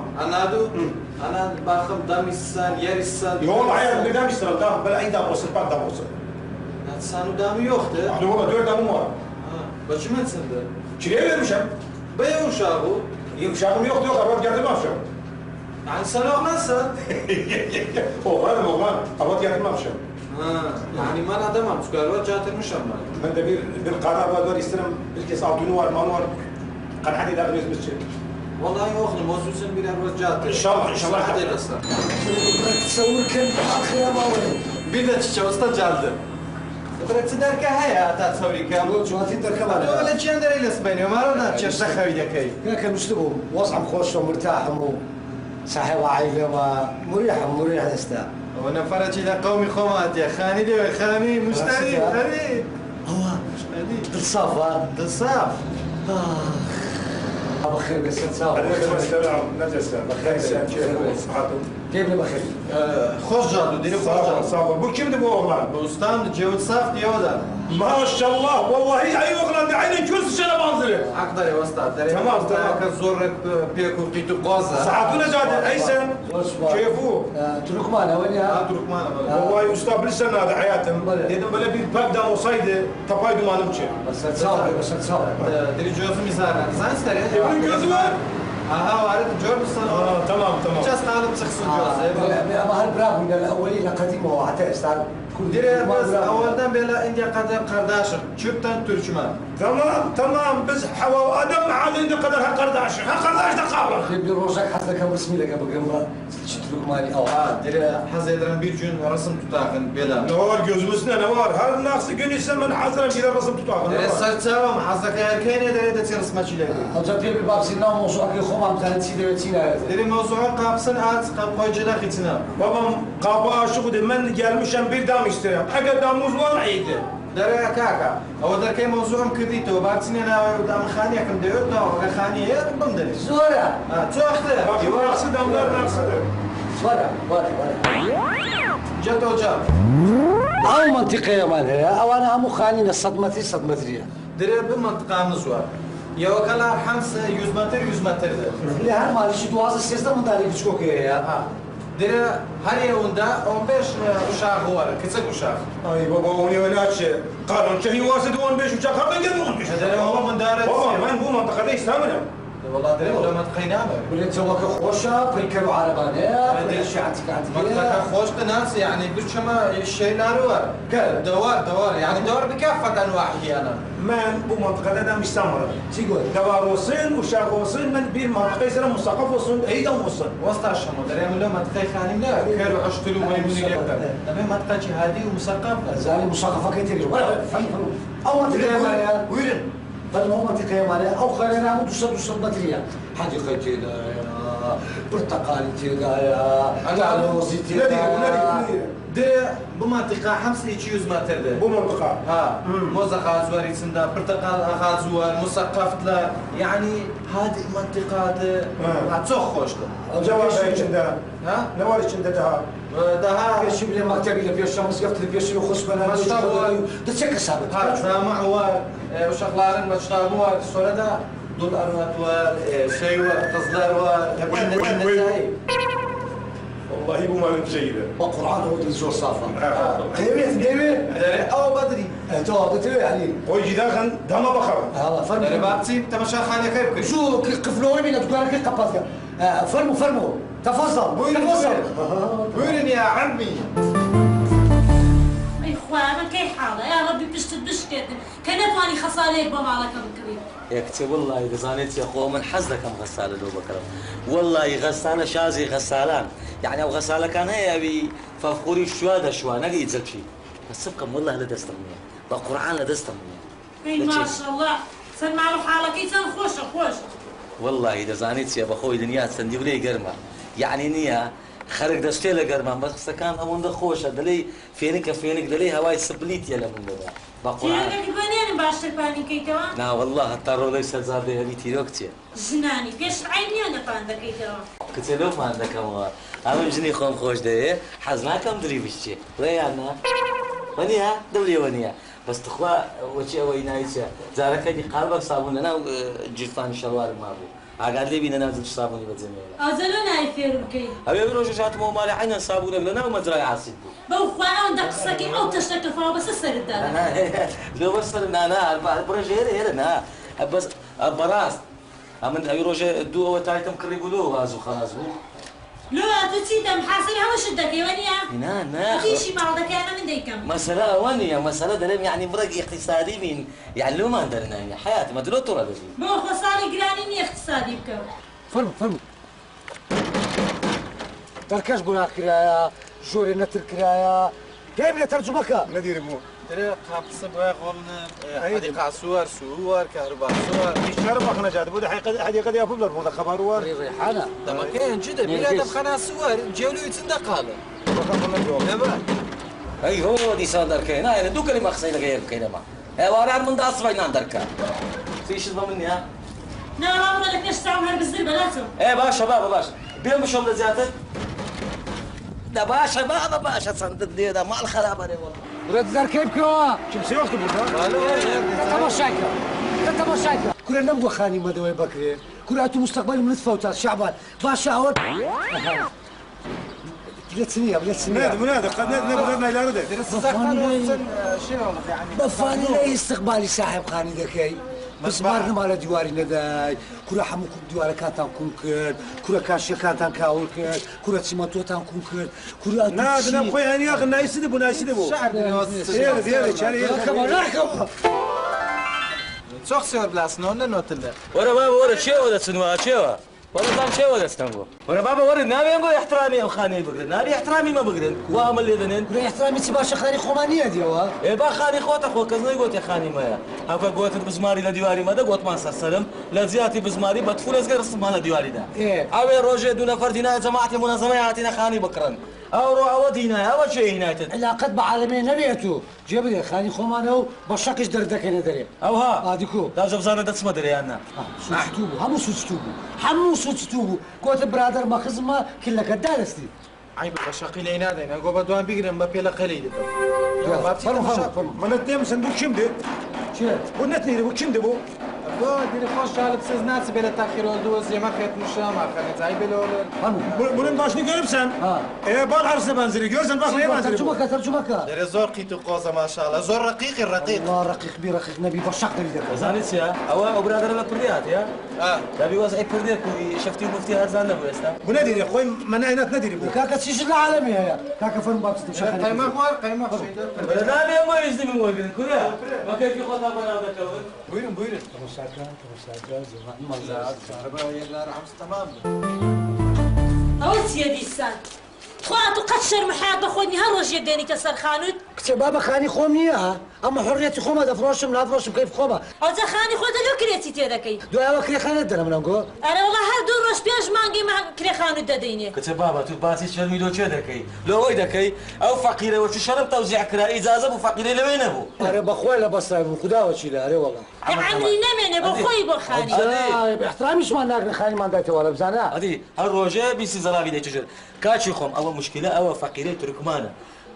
[SPEAKER 3] انا باخذ دم السان ير السان
[SPEAKER 2] يوم عيال بدام يشتغل دام بلا اي دام وصل بعد دام وصل
[SPEAKER 3] سانو دام يوخته
[SPEAKER 2] يعني والله دور دام مو
[SPEAKER 3] باش ما تسند
[SPEAKER 2] شريه مشى
[SPEAKER 3] بيو شابو
[SPEAKER 2] يمشاكم ياخذ ابغى قاعد ما مشى
[SPEAKER 3] يعني سنة ما سن
[SPEAKER 2] هو هذا هو ابغى قاعد ما مشى
[SPEAKER 3] يعني ما انا دمام شو قالوا جات المشمل
[SPEAKER 2] من دبير بالقرار بدور يستلم بالكيس او نوار ما نوار قال حد يدخل مسجد
[SPEAKER 3] والله يوخن موسوس بلا رجات
[SPEAKER 2] ان شاء الله ان شاء الله
[SPEAKER 3] حد يرسل
[SPEAKER 1] تصور كان اخر ما وين
[SPEAKER 3] بيدا تشو استجالد بدك تدرك هيا تتصوري كامل
[SPEAKER 1] جواتي دركمان
[SPEAKER 3] ولا شي ندير الى اسبانيا ما رانا تشي خوي دكاي
[SPEAKER 1] كان مسلمو وصعب خوش ومرتاح صاحب عائله ومريح استا
[SPEAKER 3] وانا فرج الى قومي خوات يا خاني دي خاني مشتري غريب
[SPEAKER 1] هو
[SPEAKER 3] مشتري
[SPEAKER 1] بالصاف
[SPEAKER 3] بالصاف
[SPEAKER 1] بخير بس تصاف
[SPEAKER 2] نجلس بخير صحته
[SPEAKER 1] كيف بخير
[SPEAKER 3] خوش جادو ديري خوش جادو
[SPEAKER 2] صافا بو كيف دبو اغلان
[SPEAKER 3] بوستان جود صاف ديودا
[SPEAKER 2] ما شاء الله والله اي اغلان عيني كل سنه بنزله
[SPEAKER 3] اقدر يا استاذ
[SPEAKER 2] تمام
[SPEAKER 3] كزور بيكو قيتو قوزه
[SPEAKER 2] صحتونا جاد ايسن كيفو
[SPEAKER 1] تركمان وين يا
[SPEAKER 3] تركمان
[SPEAKER 2] والله يا استاذ بالسنه هذا حياتهم اذا بلا بي بابدا وصيده تفايدوا ما نمشي
[SPEAKER 1] بس تصاف
[SPEAKER 3] ديري جوز ميزان زين ستري
[SPEAKER 2] ابن جوزوان
[SPEAKER 3] اها وارد جور بالصنع
[SPEAKER 2] تمام
[SPEAKER 3] جاس قالب تخصو جوز
[SPEAKER 1] ما هالبراغ من الاولين القديمه وحتى استاذ
[SPEAKER 3] ديري بس اولدان بلا انديا قدر قرداشر شبتن ترجمان
[SPEAKER 2] تمام بس حوا ادم على عند قدر هالقرداش دقابه
[SPEAKER 1] جيب لي روجك حتى كم رسمي لك بقرا تركماني او
[SPEAKER 3] ديري حزيدرن bir gün رسم تطاقن بلا
[SPEAKER 2] نوار جوزوسنا نوار هل ناقص قال يسمى حزرا الى رسم تطاقن
[SPEAKER 3] ديري سرتاوم حزك يا كاين ديري دتي رسمه شي لك
[SPEAKER 1] حاجه في باب سينا موضوع كي خوما مثلا تسيدي وتينا
[SPEAKER 3] ديري موضوع قابسن ات قاب قوجنا ختنا
[SPEAKER 2] babam kapı aşık idi ben gelmişim bir dam isterim eğer damız var iyiydi
[SPEAKER 3] ديري كاكا او در كاين موضوع كديتو بارتني انا دام خانيه كم دير دا خانيه بمدري
[SPEAKER 1] زورا
[SPEAKER 3] تو اختي
[SPEAKER 2] ناقص damlar naqsı
[SPEAKER 1] ورا
[SPEAKER 3] جاتو جاب
[SPEAKER 1] او منطقيه مالها او انا امو خانين صدمتي صدمتي
[SPEAKER 3] ديري بمنطقه مزوار يا وكلا حمس 100 متر
[SPEAKER 1] لا هر مال شي دوازه سيزده من داري بتشكوك يا
[SPEAKER 3] ديري هر يوندا 15 uşağı var küçük uşağı
[SPEAKER 2] ay baba onu öyle قالوا شهي واسد وان بيش وشا خاطر قالوا
[SPEAKER 3] هذا هو من دار
[SPEAKER 2] بابا من هو منطقه ليش ثامنه
[SPEAKER 3] والله ديري ولا منطقه
[SPEAKER 1] وليت سواك خوشة بيكروا عربانية بديش عندك
[SPEAKER 3] منطقه خوش ناس يعني برشما الشيلار var دوار يعني دوار بكافه انواعه انا
[SPEAKER 2] من بو منطقه ده مش سامره
[SPEAKER 1] تيقول
[SPEAKER 2] دوار وصين وشاق وصين من بير منطقه يصير مثقف وصين ايضا وصين
[SPEAKER 3] وسط الشمال ديري من له منطقه خاني لا كانوا عشتلو ميموني يقدر تبي منطقه جهادي ومثقف
[SPEAKER 1] زاني مثقفة كتير أو منطقة مالية وين فالمو منطقة مالية أو خلينا نعمل دوسة مترية حديقة تيدا يا برتقالي تيدا يا علوزي تيدا
[SPEAKER 3] ديري بمنطقه 500 متر ده
[SPEAKER 2] بو منطقه
[SPEAKER 3] ها موزة غازوار يتسندا برتقال غازوار مثقف لا يعني هذه المنطقات هتسوق خوشته
[SPEAKER 2] جواب içinde
[SPEAKER 3] ها
[SPEAKER 2] ne var içinde daha
[SPEAKER 3] ده
[SPEAKER 1] بيش بلي مكتبي لبيش شمس قفت لبيش يخص بنا ده تشك سابت
[SPEAKER 3] ها معه وشغلارن وشتابوا السولدا دولار وشيء وتصدر
[SPEAKER 2] والله بو ما نتشيله
[SPEAKER 1] القرآن هو الزور صافا ديمي
[SPEAKER 3] او بدري
[SPEAKER 1] تو بتوي علي
[SPEAKER 2] ويجي داخل دما بخر
[SPEAKER 1] هلا فرمو
[SPEAKER 3] باتسي تمشى خانه كيف
[SPEAKER 1] شو قفلوني من دكان كي قبضك فرمو تفضل
[SPEAKER 3] بويرن يا عمي
[SPEAKER 5] اي اخوانا كيف حالة يا ربي بشتت كان تواني خساريك بمالك بكريم
[SPEAKER 4] يكتب والله إذا زانيت يا أخوة من حزلك كم غسالة لو بكرم والله غسالة شازي غسالان يعني أو غسالة كان هي أبي فخوري الشوادة شوا نقي يتزل شيء بس بكم والله لدست مني بقرآن لدست مني
[SPEAKER 5] اي ما شاء الله سمع له حالك يسن خوش
[SPEAKER 4] والله إذا زانيت يا بخوي دنيا سندي ولي قرمة يعني نية خرج دستي لقرمة بس كان أمون ده خوشة دلي فينك دلي هواي سبليت يلا من ده
[SPEAKER 5] بقرآن تيرك بنين
[SPEAKER 6] نازانم باشتر پانی بکەیتەوە؟
[SPEAKER 4] نا والله هەتا ڕۆڵەی سەرزار دەهێنی تیرۆ کچێ
[SPEAKER 6] ژنانی پێشعین نییە پان دەکەیتەوە.
[SPEAKER 4] کچێ لەومان دەکەمەوە ئەمە ژنی خۆم خۆش دەوێ حەز ناکەم دری بشتێ ڕێیان نا وەنیە دەوریەوە نییە بەس تخوا وەچی ئەوەی ناویچە جارەکەی قالبەک سابوون لەناو جیرفانی شەڵوارم مابوو ئاگاد لێ بینە ناوزم سابوونی بەجێمێرە
[SPEAKER 6] ئازەلۆ نای فێر بکەیت.
[SPEAKER 4] ئەوێ ڕۆژە هاتمەوە ماڵی عینەن سابوونێک لەناو مەجرای عاسیب بوو
[SPEAKER 6] بەو خوا ئەوەندە قسەکەی ئەو تەشتەکە فاو بەسە سەرتدا
[SPEAKER 4] لۆ بەسەر نانا بڕێژ هێرە نا بەس بەڕاست ئەمن ئەوی ڕۆژێ دوو ئەوە تایتم کڕی بوو لۆ واز و خەلاص بوو
[SPEAKER 6] لۆ تو چیتە محاسبی هەمووشت دەکەیوە نییە؟
[SPEAKER 4] نا
[SPEAKER 6] تیشی ماڵ دەکەیانە من دەیکەم.
[SPEAKER 4] مەسەلە ئەوە نییە مەسەلە دەرێم یعنی بڕێک اقتصادی بین یعنی لۆمان دەرناویە حیاتی مەدرۆ تۆڕە دەبین
[SPEAKER 6] بۆ خۆ ساڵی گرانی نییە اقتصادی بکەوە.
[SPEAKER 1] فرمو دەرکەش گوناه کرایە ژۆرێ نەتر کرایە پێی بێ تەرجمەکە
[SPEAKER 3] نەدیرم بوو درێ قاپسە بۆە خۆڵنە ئەیدی قاسووار سووار کارباسووار ئیشار بەخنە جات بوو حدیقە دیا پوبلەر بوو خەباروار
[SPEAKER 1] ڕێحانە
[SPEAKER 3] دەمەکەیان چی دەبیرە دەبخەنا سووار جێولوی چندە قاڵە
[SPEAKER 4] ئەی هۆ دیسان دەرکەی نایە دوو کەلیمە قسەی لەگە یەک بکەینەما ئێواران من داسڕای نان دەرکە فیشت بە من نییە
[SPEAKER 6] ناڵاوڕە لە پێش ساڵ هەر بزر بەلاتەوە.
[SPEAKER 4] باشە بابە باش بێم بشۆم لە زیاتر دا باشە بابە باشە چەندت لێدا ماڵ خەرابەرێ وەڵڵا
[SPEAKER 1] ورد دەرکەی بکەوە
[SPEAKER 3] چمسی وەخت بوو
[SPEAKER 1] تەماشاکە تەماشاکە کورە نەمگوە خانی مەدەوەی بکرێ کورە تو مستقبلی منت فەوتات شعبان باشە ئەوە لێت نییە لێت بەفانی لە ئیستقبالی ساحب خانی دەکەی بزمار نەما لە دیواری نەدای کورە هەموو دیوارەکانتان کوم کرد کورە کاشیەکانتان کاول کرد کورە چیمەتۆتان کوم کرد کورە
[SPEAKER 3] نادنم خۆی هەنیاخ نایسیدە بوو نایسیدە بوو چۆخ سێوە بلاسنەوە نەنۆتلە
[SPEAKER 4] وەرە بابە وەرە چێوە دەچنەوە چێوە وەرەتان چێوە دەستم بوو وەرە بابە وەرە ناوێن بۆ احترامی ئەو خانەی بگرن نابی احترامی مە بگرن وا ئەمە لێ دەنێن
[SPEAKER 1] کورە احترامی چی باشە خانی خۆمان نییە دیەوە
[SPEAKER 4] با خانی خۆتە خۆ کەس نەیگوتی خانی مەیە هەکە گوتت بزماری لە دیواری مەدە گوتمان سەرسەرم لە زیاتی بزماری بە تفولێزگە ڕستمان لە دیواریدا ئەوێ ڕۆژێ دوو نەفەر دینایە جەماعەتی منەزەمەی هاتینە خانی بکڕن ئەوڕۆ ئەوە دینایە ئەوە چێ هینایەتن
[SPEAKER 1] علاقەت بە عالەمێ نەبێت و جێ بدێ خانی خۆمانە و بە شەقش دەردەکەنە دەرێ
[SPEAKER 4] ئەوها
[SPEAKER 1] ئادیکۆ
[SPEAKER 4] داژە بزانە دەچمە دەریاننا
[SPEAKER 1] سوچتوو بوو هەموو سوچتوو بوو هەموو سوچتوو بوو گوتە برادەر مەخزمە کلەکە دارستی
[SPEAKER 3] عیب بە شەقی لێ نادەین ئەگۆ بە دوان بگرن بە پێلە قەلی دەبێت من دێم سندوق چیم دێ
[SPEAKER 1] چێ
[SPEAKER 3] بۆ نەتنیرە بۆ چیم دەبوو دیری خۆش شالب سێز ناچ بێلە تاخیرۆ دووە زێمە خێت مشەما خەنەجای بێلۆ بولن باشنی گەربسەن بال عرسە بەنزری گۆزن باخ لێ بەنزری
[SPEAKER 1] تەرجمەکە
[SPEAKER 3] دەرێ زۆر قیت و قۆزە ماشاڵە زۆر ڕقیقی ڕقیق
[SPEAKER 1] ڕقیق بی ڕقیق نەبی بە شەق دەبی دەکەن
[SPEAKER 4] زانیت چیە ئەوە ئەو برادەرە لە پردیات یا دەبی وەزعی پردێک و شەفتی و مفتی هەرزان نەبوو ئێستا
[SPEAKER 3] بۆ نەدیری خۆی منایەت نەدیری بوو
[SPEAKER 1] کاکە چیش لە عالەمی هەیە کاکە فەرم باکستم
[SPEAKER 3] قەیمە خوار قەیمە
[SPEAKER 4] نابێ ئەمە ئێزدی من وەرگن کورە وەکەکی خۆتا بەناو دەکەون
[SPEAKER 3] بویرم بویرم
[SPEAKER 6] ئەوە چیە دیسان؟ خۆات و قەت شەرم حیات بە خۆت هەر ڕۆژێک دێنیتە سەر خانوت؟
[SPEAKER 1] کچێ بابە خانی خۆم نییە ئەمە حڕێتی خۆمە دەفرۆشم نافرۆشم کەیف خۆمە
[SPEAKER 6] ئەوجە خانی خۆتە لەو کرێتی تێدەکەی
[SPEAKER 1] دوایەوە کرێخانەت دەرم لەنگۆ
[SPEAKER 6] ئەرە وڵا هەر دوو ڕۆژ پێش مانگی کرێخانوت دەدەینێ
[SPEAKER 4] کچە بابە تو باسی شەرمیلۆ چێ دەکەی لەوەی دەکەی ئەو فەقیرەوە چ شەرم تەوزیع کرا ئیجازە بوو فەقیرەی لەوێ نەبوو
[SPEAKER 1] ئەرێ بەخۆی لە بەسای بوو خودداوە چی لە ئەرێ وەڵا
[SPEAKER 6] عەمری نەمێنێ بۆ خۆی بۆ خانی
[SPEAKER 1] احترامیشمان ناگرن خانیمان دایتەوە لە بزانە
[SPEAKER 4] ئەدی هەر ڕۆژێ بیسی زەڵاوی دەیچژێت کاچی خۆم ئەوە مشکلە ئەوە فەقیرەی تورکمانە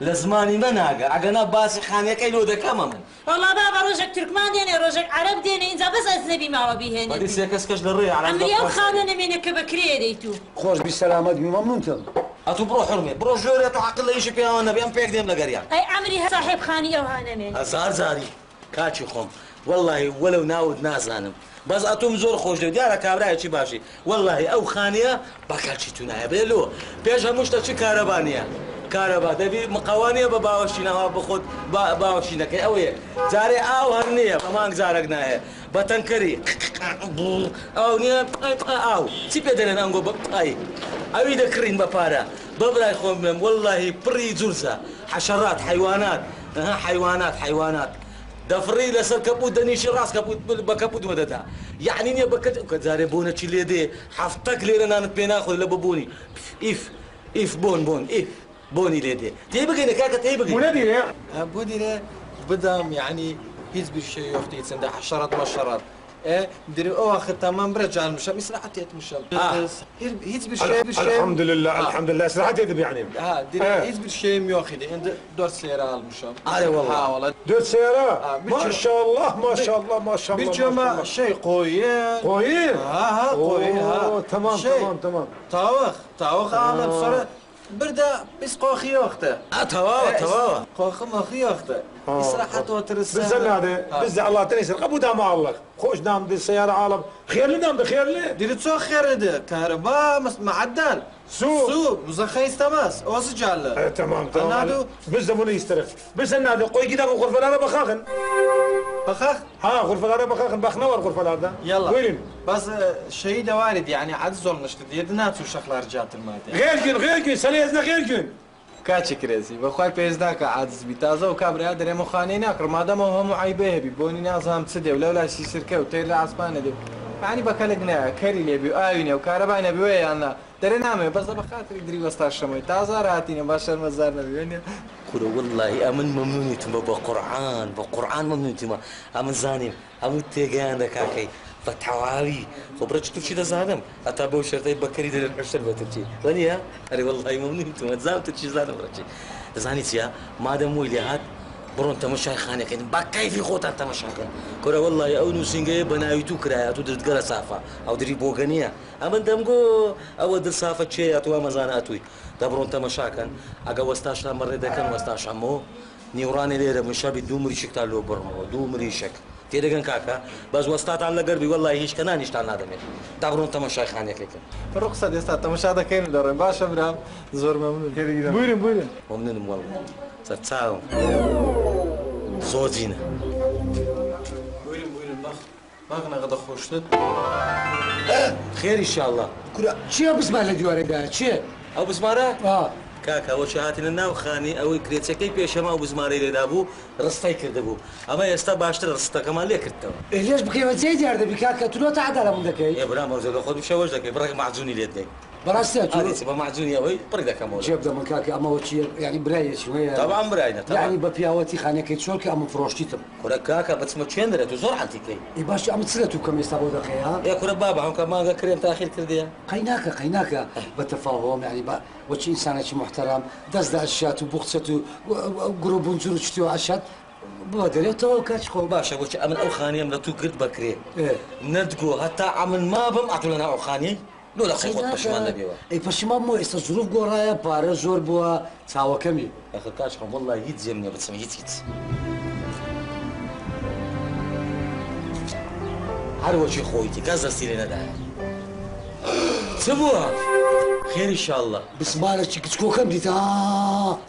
[SPEAKER 4] لە زمانی من ناگە ئەگەنا باسی خانیەکەی لۆ دەکەمە من
[SPEAKER 6] وەڵا بابا ڕۆژێک تورکمان دێنێ ڕۆژێک عەرەب دێنێ اینجا بەس ئەجنەبی ماوە بیهێنێ
[SPEAKER 4] بەدی سێ کەس کەش لە ڕێ
[SPEAKER 6] ئەمری ئەو خانە نەمێنێ کە بەکرێ دەیت و
[SPEAKER 1] خۆش بی سەلامەت بی مەمنونتم
[SPEAKER 4] ئەتو بڕۆ حرمێ بڕۆ ژۆرێت و عەقڵ لە ئیشی پێیان نەبێ ئەم پێک دێم لە گەریان
[SPEAKER 6] ئەی ئەمری ساحێب خانی ئەو هانەمێن
[SPEAKER 4] هەزار زاری کاچی خۆم وەڵڵاهی وەلەو ناوت نازانم بەس ئەتۆم زۆر خۆش دەوێت دیارە کابرایەکی باشی وەڵڵاهی ئەو خانەیە بەکارچی تو نایە بێ لۆ پێش هەموو شتە چی کارەبانیە کارەبا دەبی مقاوانیە بە باوەشینەوە بخۆت باوەشینەکەی ئەوەیە جارێ ئاو هەر نییە بە مانگ زارێک نایە بە تەنکەری ئەو نییە ئاو چی پێ دەرێن ئەنگۆ بەپای ئەوی دەکڕین بە پارە بەبرای خۆم بێم وەڵڵاهی پڕی جورسە حەشەرات حیوانات حیوانات دەفڕی لەسەر کەپوت دەنیشی ڕاست بە کەپوت وەدەدا یعنی نییە بەکەت کە جارێ بۆنەچی لێ دێ هەفتەک لێرە نانت پێ ناخۆی لە ببوونی ئیف بۆن ئیف بۆنی لێ دێ تێی بگەینە کاکە تێی بگەین
[SPEAKER 3] بۆ دیرێ بدەم یعنی هیچ بیشتری یافتی چنده حشرات مشرات دري او اخر تمام برجع المشام يسرحت يتمشم هيز بالشيء
[SPEAKER 7] الحمد لله الحمد لله سرحت يدب يعني
[SPEAKER 3] دري هيز بالشيء مياخذ عند دور سيارة المشام
[SPEAKER 7] والله دور سيارة ما شاء الله ما شاء الله ما شاء الله
[SPEAKER 3] بالجمع شيء قوي قوي
[SPEAKER 7] تمام تمام
[SPEAKER 3] طاوخ عامل صار بردا بس قوخي اخته تواوا قوخ ما خي اخته يسرحت وترسل
[SPEAKER 7] بس هذا بس الله تنسر قبو دام الله خوش نام دي السيارة عالم خير لي نام خير لي
[SPEAKER 3] دير تو خير ده كهرباء معدل سوق وزخيس تماس اوس جال
[SPEAKER 7] تمام بس زموني يسترخ بس هذا قوي كده غرفة انا بخاخن غرفة انا بخاخن بخنور غرفة هذا
[SPEAKER 3] يلا
[SPEAKER 7] وين
[SPEAKER 3] بس شيء ده وارد يعني عاد ظلم اشتديد ناتو شغله رجعت المادة
[SPEAKER 7] غير كن سليزنا غير كن
[SPEAKER 3] كاتش كريسي بخوي بيزداك عادز بتازه وكابري هذا مخانينا كر ما دام هو معيبه بيبوني نازهم تسدي ولا شي شركه وتير عصبانه دي يعني بكلقنا كري لي بياينه وكهرباء نبي انا درنامه بس بخاطر يدري وسط الشمي تازه راتيني بشر مزارنا بيني
[SPEAKER 4] كل والله امن ممنون تما بقران ممنون تما امن زانيم امن تيغان كاكي فتحواري خبرت شي ده زادم اتابو شرطي بكري ده الحشر بترجي وليا اري والله ممنون تما زام تشي زادم برجي زانيتيا ما دام ويليات برون تمشى خانه كده باكاي في خوت تمشى كره والله او نسينجي بنايتو كراياتو درت قرا صافه او دري بوغانيه اما دمغو او در صافه شي اتوا مزاناتوي دبرون تمشى كان اجا وستاش مره ده كان وستاش امو نيوراني ليره من شابي دومري شكتا لو برمو دومري شك تيدغن كاكا بس وستات على قربي والله هيش كنان يشتغل هذا من دبرون تمشى خانه كده
[SPEAKER 3] الرخصه دي استاذ تمشى ده كاين دار باشا برام زور ممنون بويرن
[SPEAKER 4] ممنون والله تتساو زوجينا
[SPEAKER 3] بويرن ما غدا خوشت
[SPEAKER 4] خير ان شاء الله
[SPEAKER 1] كرا شي بسمع لديواري ده شي
[SPEAKER 4] او بسماره كاكا وشهاتنا الناو خاني او كريتسكي بيشما او بسماري لدابو رستاي كردبو اما يستا باشتر رستا كمان ليه كرتو
[SPEAKER 1] ليش بكيف زيد يا ردبي كاكا تلو تعد على من دكاي
[SPEAKER 4] يا برا مرزو خذ بشوج دكاي برك معزوني ليدك
[SPEAKER 1] براستي
[SPEAKER 4] هذه تبقى معزوني وي برك كمول
[SPEAKER 1] شوف ده من كاكا اما وشي يعني برايه شويه
[SPEAKER 4] طبعا براينا طبعا
[SPEAKER 1] يعني ببياوتي خانه كيتشولك اما فروشتيتم
[SPEAKER 4] كره كاكا بس ما تشندر تزور حالتي
[SPEAKER 1] اي باش عم تسلتو كم يستابو دقيقه ها
[SPEAKER 4] يا كره بابا هم كمان كريم تاخير كرديا
[SPEAKER 1] قيناك بتفاهم يعني وشي انسان شي محترم دز اشياء وبوخته وقروب ونزورشتو عشات بودر تو كاتش خو
[SPEAKER 4] باشا وش امن او خانيه من تو كرت بكري ندقو حتى عمل ما بم اعطونا او خانيه لو لا خيخوت بشمان نبيوا
[SPEAKER 1] اي بشمان مو است ظروف قرايا بار زور بوا تساوى كمي
[SPEAKER 4] اخي كاش والله يد زمني بتسمي يد هروشي خويتي كذا سيرنا ده سبوها خير ان شاء الله
[SPEAKER 1] بسمارك تكو كم ديتا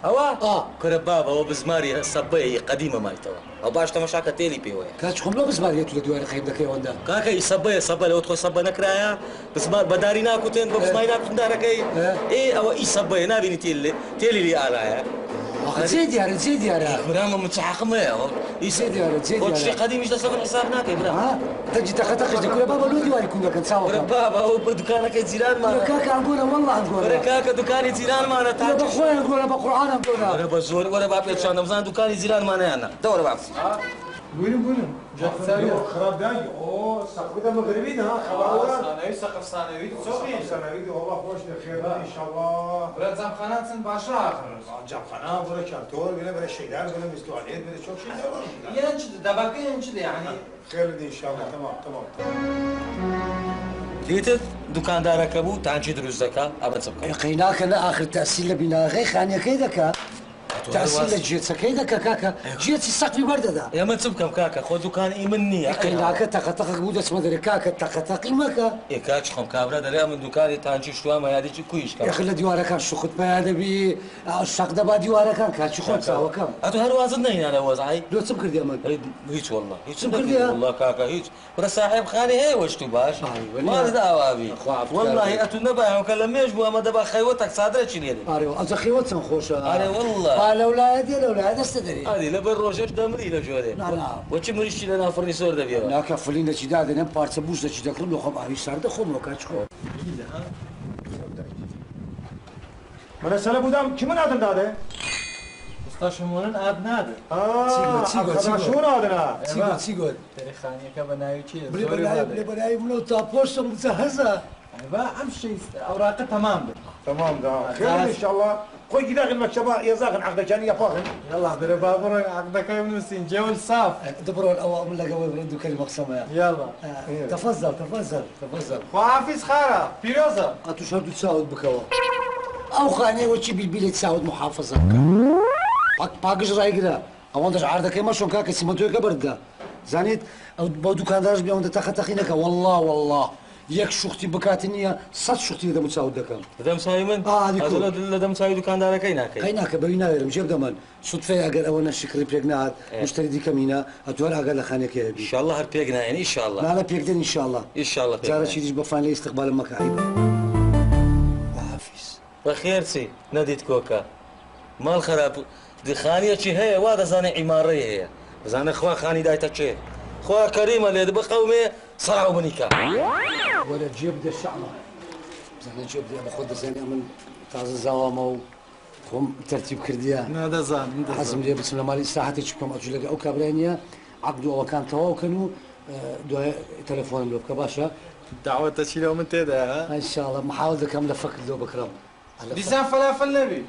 [SPEAKER 4] اوا كربابا او بسماري الصبيه قديمه مايتوا او باش تمشاكا تيلي بيوي
[SPEAKER 1] كاتش خم لو بسماري تو دوار خيب دكاي وندا
[SPEAKER 4] كاكا يصبيه صبا لو تخو صبا نكرايا بسمار بدارينا كنتين بسماينا كنداركاي اي او يصبيه نابيني تيلي لي ارايا
[SPEAKER 1] زيد يا راه
[SPEAKER 4] برام متحقمه
[SPEAKER 1] زيد يا
[SPEAKER 4] وش قديم ايش تصور حسابنا كي برام
[SPEAKER 1] تجي تختخش كل بابا لو ديواري كنا كنساوى
[SPEAKER 4] بابا هو دكانك زيران ما
[SPEAKER 1] كاكا نقول والله نقول
[SPEAKER 4] كاكا دكاني زيران ما انا
[SPEAKER 1] تعال بخويا نقول بقران نقول
[SPEAKER 4] انا بزور ولا بعرف شو انا مزان دكاني زيران ما انا دور بعرف
[SPEAKER 3] بويرن جات ثانيه
[SPEAKER 7] خراب داي اوه سقف مغربي ها خبر
[SPEAKER 3] ثانوي سقف ثانوي صوفي
[SPEAKER 7] ثانوي والله خوش خير ان شاء الله
[SPEAKER 3] برات زمخانات باشا اخر
[SPEAKER 7] جمخانه ولا شالتور ولا شيدار ولا مستوعبين ولا شوف شيء
[SPEAKER 3] ينشد دباكي ينشد يعني
[SPEAKER 7] خير ان شاء الله تمام
[SPEAKER 4] ليتر دكان دارك ابو تانجي دروز زكاه ابد سبك
[SPEAKER 1] قيناك انا اخر تاسيل بنا غير خانيه كيدك تاسيل جيت كيدك كاكا جيت السقف برده
[SPEAKER 4] يا من سبكم كاكا خذ دكان ايمني
[SPEAKER 1] قيناك تقطق بودس مدري كاكا تقطق مكا
[SPEAKER 4] يا كاتش خم كابرا دري من دكان تانجي شو ما يادي كويش
[SPEAKER 1] يا اخي ديوارك كان شو خد هذا بي الشق ده ديوارك كان كاتش خد سوا كم
[SPEAKER 4] اتو هر وازن هنا انا وزعي
[SPEAKER 1] لو تسكر دي امك
[SPEAKER 4] هيك والله هيك
[SPEAKER 1] سكر دي
[SPEAKER 4] والله كاكا هيك ورا صاحب خاني هي وشتو باش ما دعوه بي والله اتو نبا كلميش بو ما دبا خيوتك صادره شنو
[SPEAKER 1] اريو از خيوت خوش
[SPEAKER 4] اري والله
[SPEAKER 1] قال اولادي هذا استدري
[SPEAKER 4] هذه لبر روشش دمري لا جوري
[SPEAKER 1] لا
[SPEAKER 4] وش مريش لنا فرنيسور ده بيوا
[SPEAKER 1] لا كفلين شي داد انا بارت بوش شي دكر لو خم اي صار دخم لو كاتش خو
[SPEAKER 7] من سلام بودم كم نادن داده
[SPEAKER 3] قەشمونن ئاد نادە
[SPEAKER 7] چی نادنا
[SPEAKER 1] چی گۆت
[SPEAKER 3] تەریخانیەکە بە ناوی چیە
[SPEAKER 1] لێ بەلای منەوە تا پۆشتم بچە هەزە
[SPEAKER 3] با ئەم شەی ئەوراقە تەمام بێت
[SPEAKER 7] تمام ده خير ان شاء الله خوي داخل المكتبه يا زاغن عقد كان يا فاخن
[SPEAKER 3] يلا درە بابڕۆ عقدەکەی بنووسین جێول صاف
[SPEAKER 1] دبرون أو من لقوا بردو كلمة مقسمة
[SPEAKER 3] يلا
[SPEAKER 1] تفضل تفضل تفضل
[SPEAKER 3] خواحافیز خارە پیرۆزە
[SPEAKER 1] أتو شرط تساعد بكوا أو خانة وشي بالبيل تساعد محافظة باقش رايقنا أو أنتش عردك ما شون كاك سمتوي كبردا زانيت أو بودو كان دارج بيوم تخينك والله يك شختي بكاتنيا صد شختي إذا متساعد دكان
[SPEAKER 4] دەم سای من
[SPEAKER 1] هذه
[SPEAKER 4] لە دەم سای دوکاندارەکەی ناکەی
[SPEAKER 1] هيناك برينا غير مجيب دمان صدفة أقل أولا شكري بيقناعات مشتري دي كمينة أتوال أقل خانك يا بي
[SPEAKER 4] ان شاء الله هەر پێک نایەن ان شاء الله
[SPEAKER 1] لا بيقدر إن شاء الله
[SPEAKER 4] ان شاء الله
[SPEAKER 1] جارة شي ديش بفان لي استقبال مكاعيب حافظ
[SPEAKER 4] بەخێر چی نەدیت کۆکە ماڵ خراپ خانیەکی هەیە وا دەزانێ عیمارەی هەیە بزانە خوا خانی دایتە چێ خوا کەریمە لێ بقەومێ سەراو بنیکە
[SPEAKER 1] ولا جيب ده الشعر زين جيب ده باخذ زين من تازه زوامه وهم ترتيب كرديا
[SPEAKER 3] نادەزان
[SPEAKER 1] حزم لي بسم الله مالي ساعتي تشكم اجل او كابرينيا عقدوا او كان توا وكانوا دو تليفون لو كباشا
[SPEAKER 3] دعوەتە چی لەو من تێدا
[SPEAKER 1] ان شاء الله محاولة كاملة فك لو بكرم
[SPEAKER 3] دیسان فەلافەل نەبی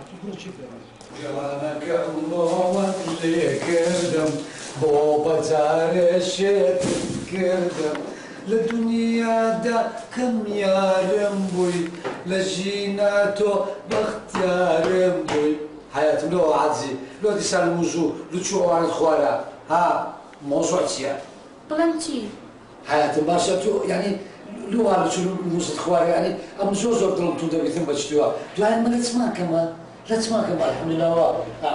[SPEAKER 1] جوانك الله اللي كردم بابا زارشت كردم لدنيا دا كم يارم بوي لجيناتو باختيارم بوي حياتي لو عزي لو دي سال الموضوع لو تشوفوا عن الخوارع ها موضوع تيا
[SPEAKER 5] بلنتي
[SPEAKER 1] حياتي باشا يعني لو على شو موسى الخوارع يعني ام زوزو ضرب تو ده بيتم بتشتوا تو هاي ما تسمع كمان لا تسمع كمان الحمد لله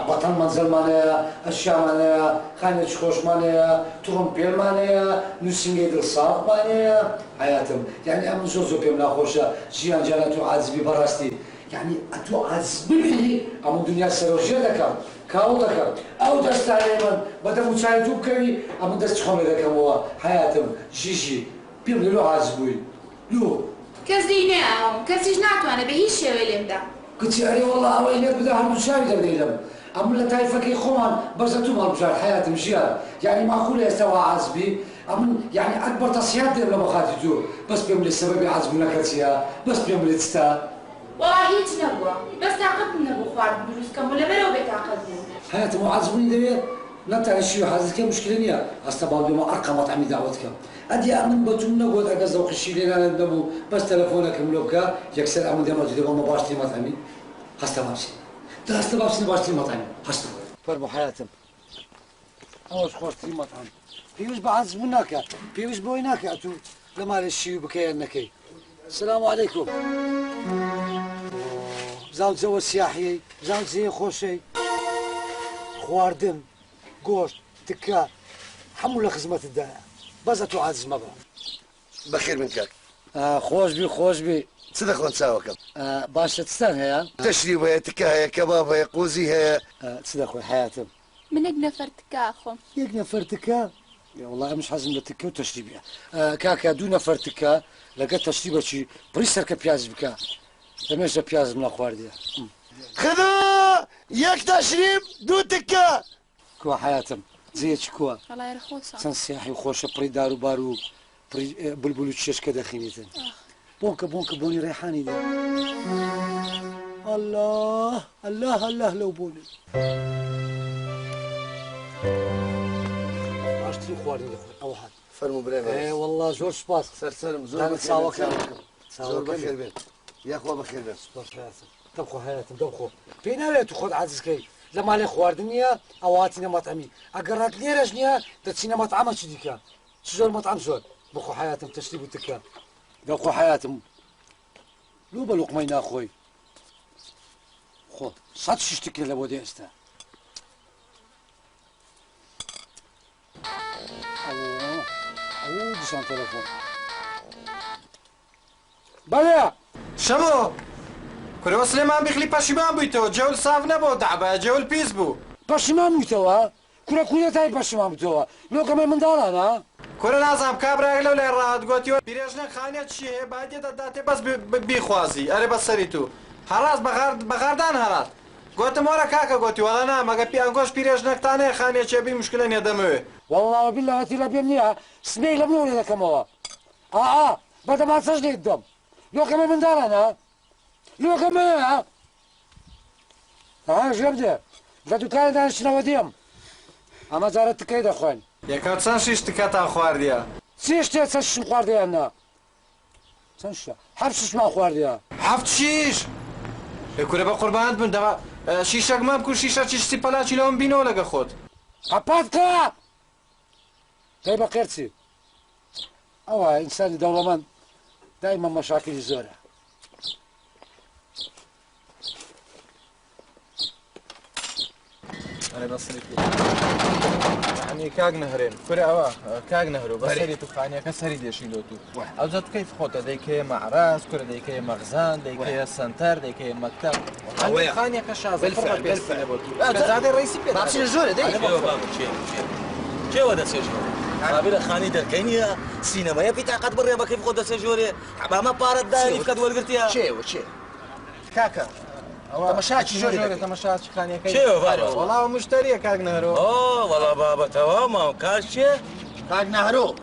[SPEAKER 1] بطل منزل مانيا اشياء مانيا خانه خوش مانيا ترومبيل مانيا نوسينجي دل صاف مانيا حياتهم يعني ام زوزو بيمنا خوشا جيان جانتو عازبي براستي يعني اتو عازبي ام الدنيا سروجيه دكم كاو دكم او دست عليهم بدا مشاهدو كري ام دست خونه دكم هو حياتهم جيجي بيمنا له عازبي له
[SPEAKER 5] كزيناهم كزيجناتو انا بهيش ويلم ده
[SPEAKER 1] قلت أري والله أويلك بدها هالمشاهدة بديلهم أم لا تايفك يخوان بزتهم هالمشاهد حياتي مشيان يعني معقول يستوى عزبي أم يعني أكبر تصيات لما خاتجو بس بيملي السبب عزب نكتيا بس بيملي تستا
[SPEAKER 5] والله هيك نبوة بس تعقدنا بخوار بدروس كم ولا برو بتعقدنا
[SPEAKER 1] حياتي مو عزبني دبي لا تعرف شيء حاسس مشكلة نيا أستبعد بما أرقى مطعمي دعوتك أدي أمن بتومنا قد أجازة وخشي لنا ندمو بس تلفونك ملوكا يكسر أمن دم أجدي ما باشتري مطعمي هستا بابسي ده هستا بابسي باشتري مطعمي هستا فرمو حياتهم أوش خوشتري مطعم بيوش بعز منك بيوش بوينك أتو لما الشيء بكي أنكي السلام عليكم زاوت زو السياحي زاوت زي خوشي خواردن قوش تكا حمول خدمة الداعي بزتو عزز مبا
[SPEAKER 8] بخير من كاك
[SPEAKER 1] خوش بي
[SPEAKER 8] صدق نساوكم
[SPEAKER 1] باشا تستان هيا
[SPEAKER 8] تشريب هي تكا هي كباب هي قوزي هي
[SPEAKER 1] تصدق حياتهم
[SPEAKER 9] من نفر تكا أخو
[SPEAKER 1] يك نفر تكا يا والله مش حازم لتكا وتشريبها كاكا دو نفر تكا لقيت تشريبها شي بريسر كبياز بكا تمشى بياز من اخواردي
[SPEAKER 8] خذوا يك تشريب دو تكا
[SPEAKER 1] كوا حياتهم زيت كوا
[SPEAKER 9] الله يرخوصها
[SPEAKER 1] سن سياحي وخوش بري دارو بارو بري بلبلو تشيش كذا خينيتن بونكا بوني ريحاني دي الله لو بوني اشتري خواري او حد
[SPEAKER 8] فرموا بريفا
[SPEAKER 1] اي والله زور سباس
[SPEAKER 8] سرسلم زور
[SPEAKER 1] انا
[SPEAKER 8] بخير
[SPEAKER 1] تساوك
[SPEAKER 8] زور بخير بين يا اخوة بخير بين
[SPEAKER 1] طبخوا حياتي طبخوا فينا لا تاخذ عزيزكي لما لي خواردنيا اواتينا مطعمي اقرات لي رجنيا تتسينا مطعم شديكا شجر مطعم زول بخو حياتهم تشريب وتكا بخو حياتهم لو بلقمين اخوي خو صد شتك لبودي استا او ديسان تليفون بلى
[SPEAKER 3] شەمۆ کورەوە سلێمان بیخلی پەشیمان بوویتەوە جەول ساف نەبوو دەعبە جەول پیس بوو
[SPEAKER 1] پەشیمان بوویتەوە کوڕەکوونەتای پەشیمان بوویتەوە لۆکەمەی منداڵانە
[SPEAKER 3] کورە نازانم کابراێک لەو لای ڕاهات گوتیوە پیرێژنە خانێت چی هەیە با دێتە داتێ بەس بیخوازی ئەرێ بە سەری تو هەڕاست بەغاردان هەرات گوتم وەرە کاکە گوتی وەڵا نا مەگە پیانگۆش پیرێژ نەکتانەیە خانێکێبی مشکلە نیە دەمەوێ
[SPEAKER 1] والله وبالله لە پێم نییە سنەی لە منۆ دەکەمەوە بەدەماسەش لێت دۆم لۆکەمە منداڵانە لۆکەمە ژێ بدە لە دوکانە دانیشتنەوە دێم ئەمە جارە تکەی دەخۆین
[SPEAKER 3] یەکە چەند شیش تکە تا خواردیە
[SPEAKER 1] چی شتێ چەند شش خواردیاننا چەند شتە هەفت ششمان خواردیە
[SPEAKER 3] هەفت شیش لێکورە بە قوربانت بن دەما شیشەک مام کو شیشە چیشتی پەلاچی لەوم بینەوە لەگە خۆت
[SPEAKER 1] قەپاتکە دەی بە قێرچی ئەوە ئینسانی دەوڵەمەند دایما مەشاکلی زۆرە
[SPEAKER 3] يعني كاغ نهرين كوري أوا كاغ نهرو بس سري تفانيا كسري ديشين لوتو أوزات كيف خوتا ديكي معراس كوري ديكي مخزن ديكي سنتر ديكي مكتب أوي خانيا كشاز بالفعل هذا الرئيسي بيت
[SPEAKER 4] بابشي الجورة دي شو بابا شو هذا سجورة قابل خاني دركينيا سينما في تعقد برا بكيف خوتا سجورة ما بارد داري في كدول قرتيها
[SPEAKER 8] شو كاكا تماشاتي جوري
[SPEAKER 3] تماشاتي خانيا كيف
[SPEAKER 4] شو بابا
[SPEAKER 3] والله مشتري كاغ نهرو
[SPEAKER 4] والله بابا تمام كاشي
[SPEAKER 8] كاغ نهرو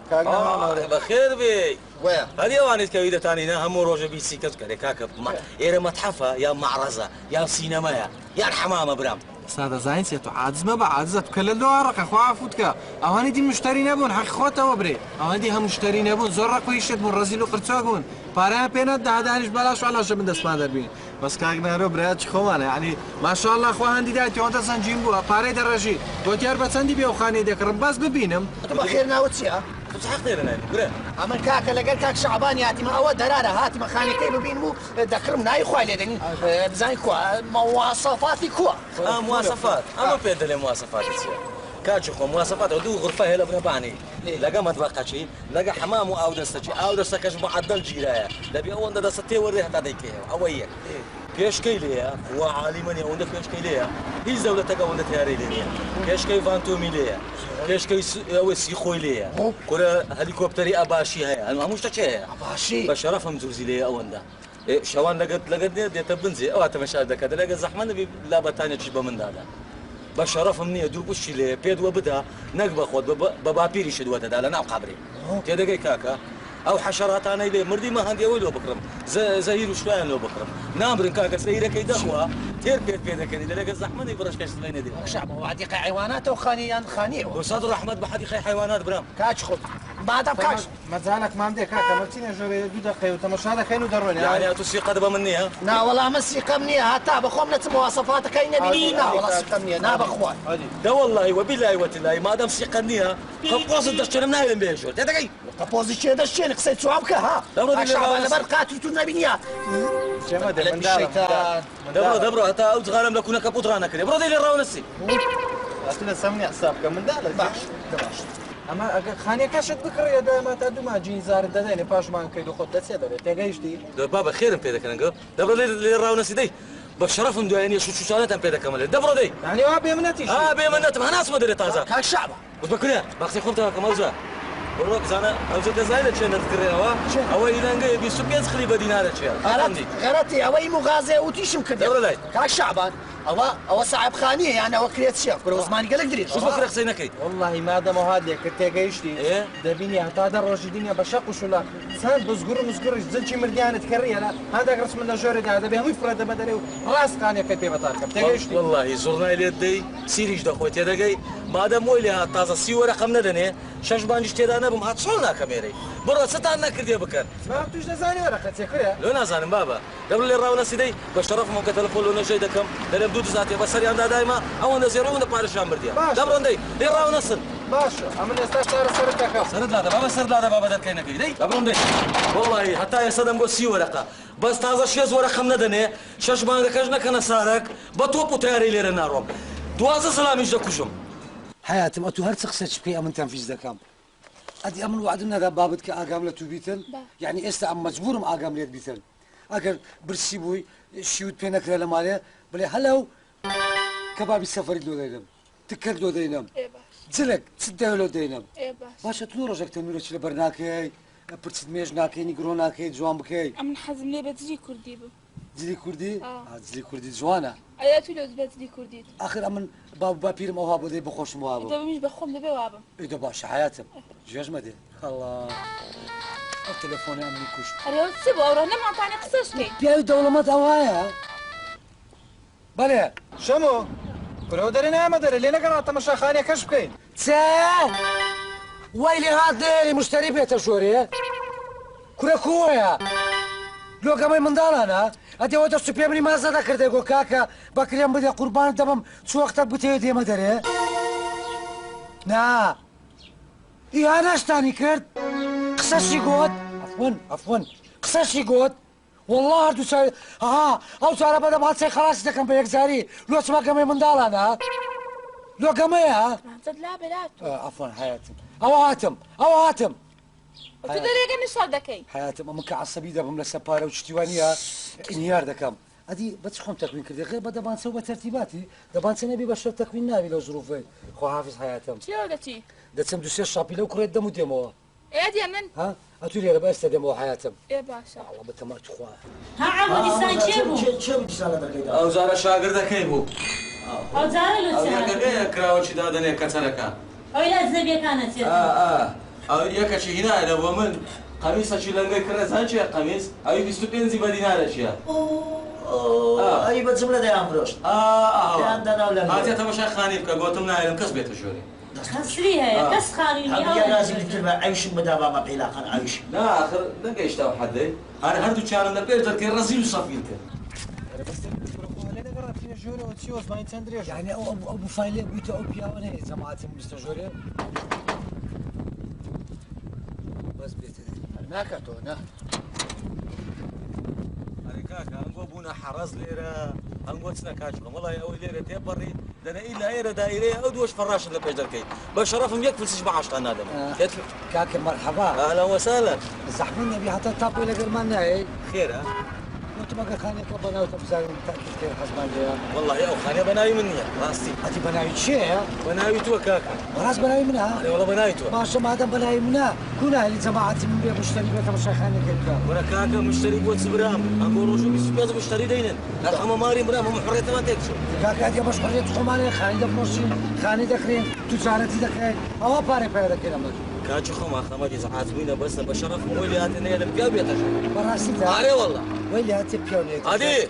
[SPEAKER 4] بخير بي
[SPEAKER 8] وين
[SPEAKER 4] هذه وانت كويدة تانينا هم روجة بيسي كذا كاكا إيرا متحفة يا معرزة يا سينما يا الحمامة برام
[SPEAKER 3] سادة زين سيتو عادز ما بعادز تكلل دوارك أخو عفوتك أواني دي مشتري نبون حق خوته وبري أواني دي هم مشتري نبون زورك ويشت من رزيل وقرتاقون بارها بينات ده دانش بلاش ولا شو من دست ما دربين بس كاغنا رو برياتش خوانه يعني ما شاء الله أخو هندي ده تيونتا سنجيم بوا باري درجي دوتيار بتسندي بيو خاني دكرم بس ببينم
[SPEAKER 8] تبغى خير ناوتسيا
[SPEAKER 4] حقير أنا برا
[SPEAKER 8] أما كاكا لقال كاك شعبان ياتي ما أود درارة هاتي ما خاني كيف بين مو دكرم ناي خوالي يعني بزاين كوا مواصفاتي كوا
[SPEAKER 4] مواصفات أما بيدل مواصفات تصير كاتش خو مواصفات ودو غرفة هلا بنباني لقى مطبخ شيء لقى حمام أو دستة أو دستة كش معدل جيرايا لبي أول دستة وريه تاديك أويك كيش كيليا هو عالمني عندك كيش كيليا هي زولة تجا عندك تياري ليا كيش كي فانتو ميليا كيش كي وسي خويليا كرة هليكوبتري أباشي هيا أنا مش تشيه
[SPEAKER 8] أباشي
[SPEAKER 4] بشرفهم زوزي ليا أوندا شوان لقد دي تبنزي أو تمشي هذا كذا لقى زحمة نبي لا بتاني تشبه من هذا بشرفهم نية دور بوشي ليه بيد وبدا نقبة خود ببابيري شدوة هذا لا نعم قبري تيدا كاكا او حشرات انا الي مردي ما هندي ويلو بكرم زهير شويه لو بكرم نامرن كاكا سيره كي دخوا تير بيت بيدك اللي لقى زحمه يبرش كاش لين دي
[SPEAKER 8] شعب وحديقة حيوانات وخانيان خانيه
[SPEAKER 4] وصدر احمد بحديقه حيوانات برام
[SPEAKER 8] كاش خد بعد كاش
[SPEAKER 3] ما زالك ما عندك كاكا ما تينا جوري دو دقيقة وتمشى هذا كاينو دروني
[SPEAKER 4] يعني اتوسي قدبه مني ها
[SPEAKER 8] نا والله مسي قمنيه هتا بخوم نت مواصفاتك كاين بينا والله قمنيه نا بخوان
[SPEAKER 4] ده والله وبالله وتلاي ما دام سيقنيها قوس الدشر من هاي بيشو تدقي
[SPEAKER 8] قبوزي شي دشين قصيت سوابك ها شعب على برقات تنبينيا
[SPEAKER 4] دبرو حتى او تغارم لكونا كابوت غانا كري برو ديلي راو نسي
[SPEAKER 3] أصلا سمني حسابك من دالك باش اما خاني كاشت بكر يا دائما تدو ما جين زار دداني باش ما كيدو خد تسيدر تيجيش دي
[SPEAKER 4] بابا خير بيدا كنغو دبرو لي راو نسي دي بشرفهم دو يعني شو سالت بيدا كمال دبرو دي
[SPEAKER 3] يعني وابي منتي
[SPEAKER 4] بيمنات ما ناس مدري تازا
[SPEAKER 8] كاك شعب
[SPEAKER 4] وبكريا باقي خوفتا كمالزا بروك زانا اوزو دزايله تشن تذكرينوا او ايلانغا يبي سوبيز خليبه دينار تشيل
[SPEAKER 8] غلطي اوي مغازه وتيشم كده كاك شعبان او صعب خانيه يعني او كريت شيف كل زمان قال لك دريش
[SPEAKER 4] شو بكره خسينكي
[SPEAKER 3] والله ما دام هاد لك تيجيشتي
[SPEAKER 4] ايه
[SPEAKER 3] دبيني هتا دروج الدنيا بشق وشلا سان بزقر مسقر زلشي مرديانه تكري لا هذا رسم لنا جوري هذا بهم يفرد بدري راس خانيه كتي بتارك تيجيشتي
[SPEAKER 4] والله زرنا الى يدي سيريج دخوتي دقي ما دام ويلي طازه سي رقم ندني شش بانج تيدانا بم هتصلنا كاميري برا ستانا كردي بكر
[SPEAKER 3] ما بتوش زاني ورقه تكري
[SPEAKER 4] لو نازان بابا قبل اللي راونا سيدي بشرف مو كتلفون لو نجيدكم دلم دود ذاتي بس انا دايما او نزيرون بارشان برديا دبرون دي اللي راونا سن
[SPEAKER 3] باشا امن استشار سردك
[SPEAKER 4] سرد لا بابا سرد لا بابا دكينا كي دبرون دي والله حتى يصدم قو سي ورقه بس تازه شيز ورقه ندني شش بانج كجنا كان سارك بتوب تياري لي ناروم دوازه سلام يجدا كوجم
[SPEAKER 1] حياتم أتو هر تقصد بي أمن تنفيذ ذكام أدي أمن وعدنا ذا بابتك أقام لتو بيتن يعني إستا أم مجبورم أقام ليت بيتن أجر برسي بوي شيوت بينك لمالي بلي هلو كبابي السفر دو دينم تكل دو دينم زلك تصدق لو دينم باشا تلو رجعك تنور شل برناكي برسيد ميج ناكي نيجرو ناكي جوان بكي
[SPEAKER 9] أمن حزم لي بتجي كردي بو
[SPEAKER 1] جلی کوردی؟
[SPEAKER 9] آه.
[SPEAKER 1] جلی کوردی جوانە.
[SPEAKER 9] ئەیا تو لەوت بێت جلی کوردیت.
[SPEAKER 1] آخر من با پیرم ئەوها بۆ دەی بخۆشم وا بوو.
[SPEAKER 9] دەبمیش بە خۆم دەبێ وابم.
[SPEAKER 1] ئیدە باشە حیاتم. جێژ مەدێ. الله. ئەو تەلەفۆنی ئەمنی کوشت.
[SPEAKER 9] ئەرێ چ بۆ ئەوڕۆ نەمانتانێ قسەش بکەین.
[SPEAKER 1] پیاوی دەوڵەمەند ئەوایە. بەڵێ.
[SPEAKER 3] شەمۆ کورەوە دەرێ نامە دەرە لێ نەگەڕا تەمەشاخانەکەش بکەین.
[SPEAKER 1] چە؟ وای لێ هات دێری مشتری بێتە ژۆرێ؟ کورە کۆیە؟ لۆگەمەی منداڵانە؟ ئەدەوە دەست و پێ منی مازە دەکردێ گۆ کاکە بەکرێم بدێ قوربان دەبم چوەختە بتێ دێمە دەرێ؟ نا. ئیهانەشتانی کرد؟ قسەشی گوت؟ ئەفوەن قسەشی گوت؟ والله هەردوو چای ها ئەو چارە بەدەم هەڵسەی خەڵاسی دەکەم بە یەکجاری لۆچمە گەمەی منداڵانە؟ لۆگەمەیە؟
[SPEAKER 9] زەد لا بەلات.
[SPEAKER 1] ئەفوەن حیاتم ئەوە هاتم
[SPEAKER 9] تو دەرێگە نیشال دەکەی.
[SPEAKER 1] حیاتم ئەمە کە عەسەبی دەبم لە سەپارە و شتیوانیە ئینیار دەکەم. ئەدی بەچ خۆم تەکوین کردی غێر بە دەبانچە و بە تەرتیباتی دەبانچە نەبی بە شەو تەکوین ناوی لەو ظروفەی خواحافظ حیاتم.
[SPEAKER 9] چیەوە دەچی؟
[SPEAKER 1] دەچم دوو سێ شاپی لەو کوڕێت دەم و دێمەوە.
[SPEAKER 9] ئێدیە من؟
[SPEAKER 1] ها ئەتو لێرە بەئێستا دێمەوە حیاتم.
[SPEAKER 9] ئێ باشە.
[SPEAKER 1] ئەڵڵا بەتەمات خوا.
[SPEAKER 6] ها عەمە دیسان چێ بوو؟
[SPEAKER 1] چێ بوو دیسان لە دەرگەیدا؟
[SPEAKER 4] ئەو جارە شاگردەکەی بوو.
[SPEAKER 6] ئەو جارە لە
[SPEAKER 4] ئەو
[SPEAKER 6] چێ؟
[SPEAKER 4] یەکەکەیە کراوەکی دادەنێ کەچەرەکە.
[SPEAKER 6] ئەوی لە ئەجنەبیەکانە چێت؟
[SPEAKER 4] ئەو یەکەشی هینایە بۆ من قەمیسەکی لەنگەی کڕە زان چیە قەمیس؟ ئەوی 25 بە دینارە چییە؟
[SPEAKER 8] ئەی بە جملە دەیان فرۆشت.
[SPEAKER 4] هاتیە تەماشاخانی بکە گۆتم نایەم کەس بێتە ژۆرێ.
[SPEAKER 6] قەسری هەیە کەس خانووی
[SPEAKER 8] هەموویان رازی بکرد بە ئەویشم بەدا بامە پەیلاقان ئەویش.
[SPEAKER 4] نا ئاخر نەگەیشتەوە حەدەی هەردوو چارم لە پێش دەکەی ڕەزیل و سەفیر کرد.
[SPEAKER 1] يعني أبو فايلة بيته أو بياونه جماعتي مستجورة بس بيته ما كرتونه
[SPEAKER 4] كاكا ئەنگۆ بوونە حەڕەز لێرە ئەنگۆ چنە کاچکەم وڵای ئەوەی لێرە تێپەڕی دەنە ئیلا ئێرە دایرەیە ئەو دووەش فەڕاشت لە پێش دەکەی بە شەرەفم یەک فلسیش بە عاشقان نادەم
[SPEAKER 1] كاكا مرحبا
[SPEAKER 4] أهلا وسهلا
[SPEAKER 1] زحمة النبي حتى تابوا لك المناعي
[SPEAKER 4] خير
[SPEAKER 1] وانت ما خانيك بناوي تبزاي تاكد كيف حزمان ليها
[SPEAKER 4] والله يا خاني بناوي مني راستي
[SPEAKER 1] هاتي بناوي شيء
[SPEAKER 4] بناوي تو كاكا
[SPEAKER 1] راس بناوي منها
[SPEAKER 4] أنا والله بناوي تو
[SPEAKER 1] ما شاء الله بناوي منها كنا اللي جماعتي من بيع مشتري بيت مشايخاني كذا
[SPEAKER 4] ورا كاكا مشتري بوت سبرام أقول رجل بيسبيز مشتري دينن أخا ماري مرام هم حرية ما تكسو
[SPEAKER 1] كاكا هذه مش حرية خماني خاني دك نصين خاني دكرين تجارتي دكرين أو باري باري كده مش
[SPEAKER 4] كاچو خما خماجي ساعات بينا بس بشرف ويلي هاتنا يا لبيا بيتش
[SPEAKER 1] براسي ده
[SPEAKER 4] علي والله
[SPEAKER 1] ويلي هاتي بيوني
[SPEAKER 4] عادي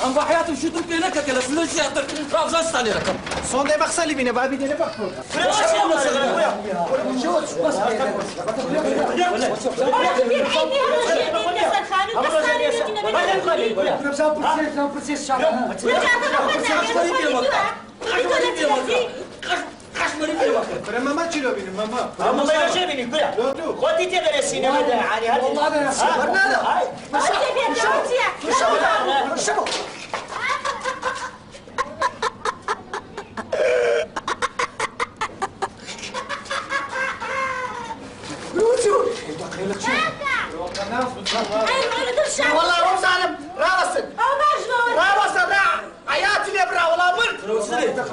[SPEAKER 4] ام حياتي شو تبكي لك كلا فلوس يعطيك راس استني لك
[SPEAKER 3] سۆندەی بەخسەلی بینە بابی دێنە بەخۆ. ماما چی لو بینیم ماما؟
[SPEAKER 8] ماما باید چه بینیم کجا؟ خودی تی داره سینما ده علی هادی.
[SPEAKER 1] والله أنا سافرنا
[SPEAKER 8] شو؟ والله مو سالم راسن راسن حياتي لبرا والله مرت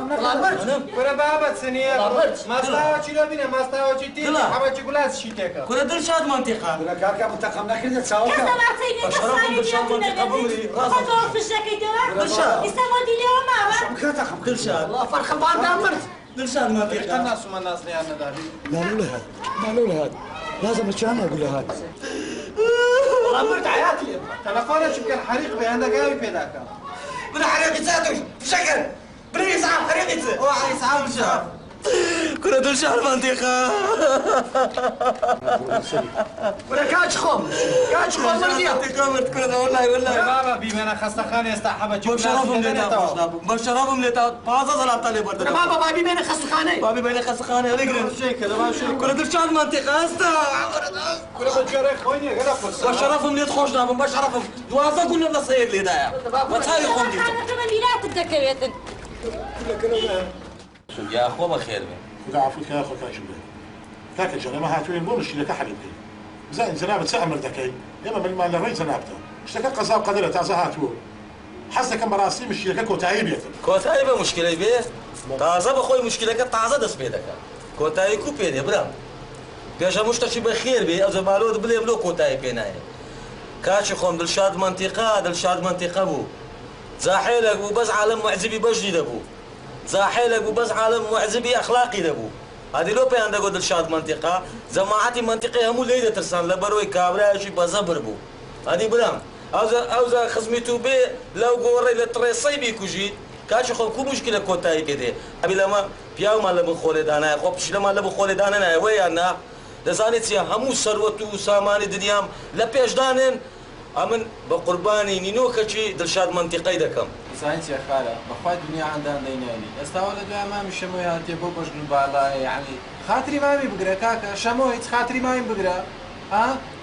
[SPEAKER 8] والله مرت
[SPEAKER 3] کورە بابەت سنیە ماستاوە چی لۆ بینە ماستاوە چی تی حەوەکی گولاس شیتێکە.
[SPEAKER 4] كنا دلشاد منطقة
[SPEAKER 1] ولا كاكا منتقم نكرد تساوي
[SPEAKER 4] دلشاد
[SPEAKER 8] والله فرخ بعد مرت
[SPEAKER 4] دلشاد منطقة
[SPEAKER 3] الناس وما الناس لي أنا داري.
[SPEAKER 1] لا لهاد ما لهاد لازم كان اقول لهاد
[SPEAKER 8] والله مرت حياتي
[SPEAKER 3] تلفونك يمكن حريق بعندك قوي بيداك.
[SPEAKER 8] من حريقي ساتوش بشكل بريس عام حريقي
[SPEAKER 3] اوعى يسعى بالشهر.
[SPEAKER 4] كنا دلشاد منطقة
[SPEAKER 8] ولا كاش خم مرضية
[SPEAKER 4] منطقة مرت كنا والله والله
[SPEAKER 3] بابا بيمنا خستخاني استحبة جوب
[SPEAKER 4] بشرفهم لتا بشرفهم لتا بازا زلات طالب برد
[SPEAKER 8] بابا بابي بين خستخاني
[SPEAKER 4] بابي بين خسخانة رجل
[SPEAKER 3] شيء كذا ما شيء.
[SPEAKER 4] كنا دلشاد منطقة استا
[SPEAKER 3] كل بتجري خويني غير فرصة.
[SPEAKER 4] بشرفهم ليت خوشنا بشرفهم دوازا كنا بنصير لي دايا وتهاي قوم ديتو يا اخو بخير
[SPEAKER 2] خذ عفوك يا اخو كاش كاك جنا ما هاتوين بونش لك حبيبي زين زنابة سأمر ذكي يما من ما لري زنابته اشتكى قضاء قدرة تعزى هاتو حسك مراسي مش لك كوتاي بيتك
[SPEAKER 4] كوتاي مشكلة بيه تازة بخوي مشكلة تعزى دس بيدك كوتاي كوبيد يا برام پێش هەموو شتێکی بەخێر بێ ئەو زەمالۆت بڵێم لۆ کۆتایی پێ نایە کاچی خۆم دڵشاد منتیقە بوو زاحێلێک بوو بەس عالم معجبی بەشی دەبوو زاحێلێک بوو بەس عالم معجبی ئەخلاقی دەبوو هادی لۆ پێیان دەگوت دڵشاد منتیقە جەماعەتی منتیقی هەموو لێی دەترسان لە بەرەوەی کابرایەکی بەزەبر بوو هادی برام ئەوزا خزمی تو بێ لەو گۆڕەی لە تڕێسەی بیکوژیت کاچی خۆم کو مشکلە کۆتایی پێ دێ ئەبی لەمە پیاومان لە بن خۆلێدانایە خۆ پشلەمان لە بن خۆلێدانە نایە وەیان نا دەزانێت چیە هەموو سەروەت و سامانی دنیام لە پێشدانێن ئەمن بە قوربانی نینۆکەچی دڵشاد منتیقەی دەکەم
[SPEAKER 3] زانین چیە خارە بەخوای دنیا ئەندان دەینێنی ئێستاوە لە دوای مامی شەمۆی هاتێ بۆ بەشگن باڵایە یعنی خاتری مامی بگرە کاکە شەمۆ هیچ خاتری مامی بگرە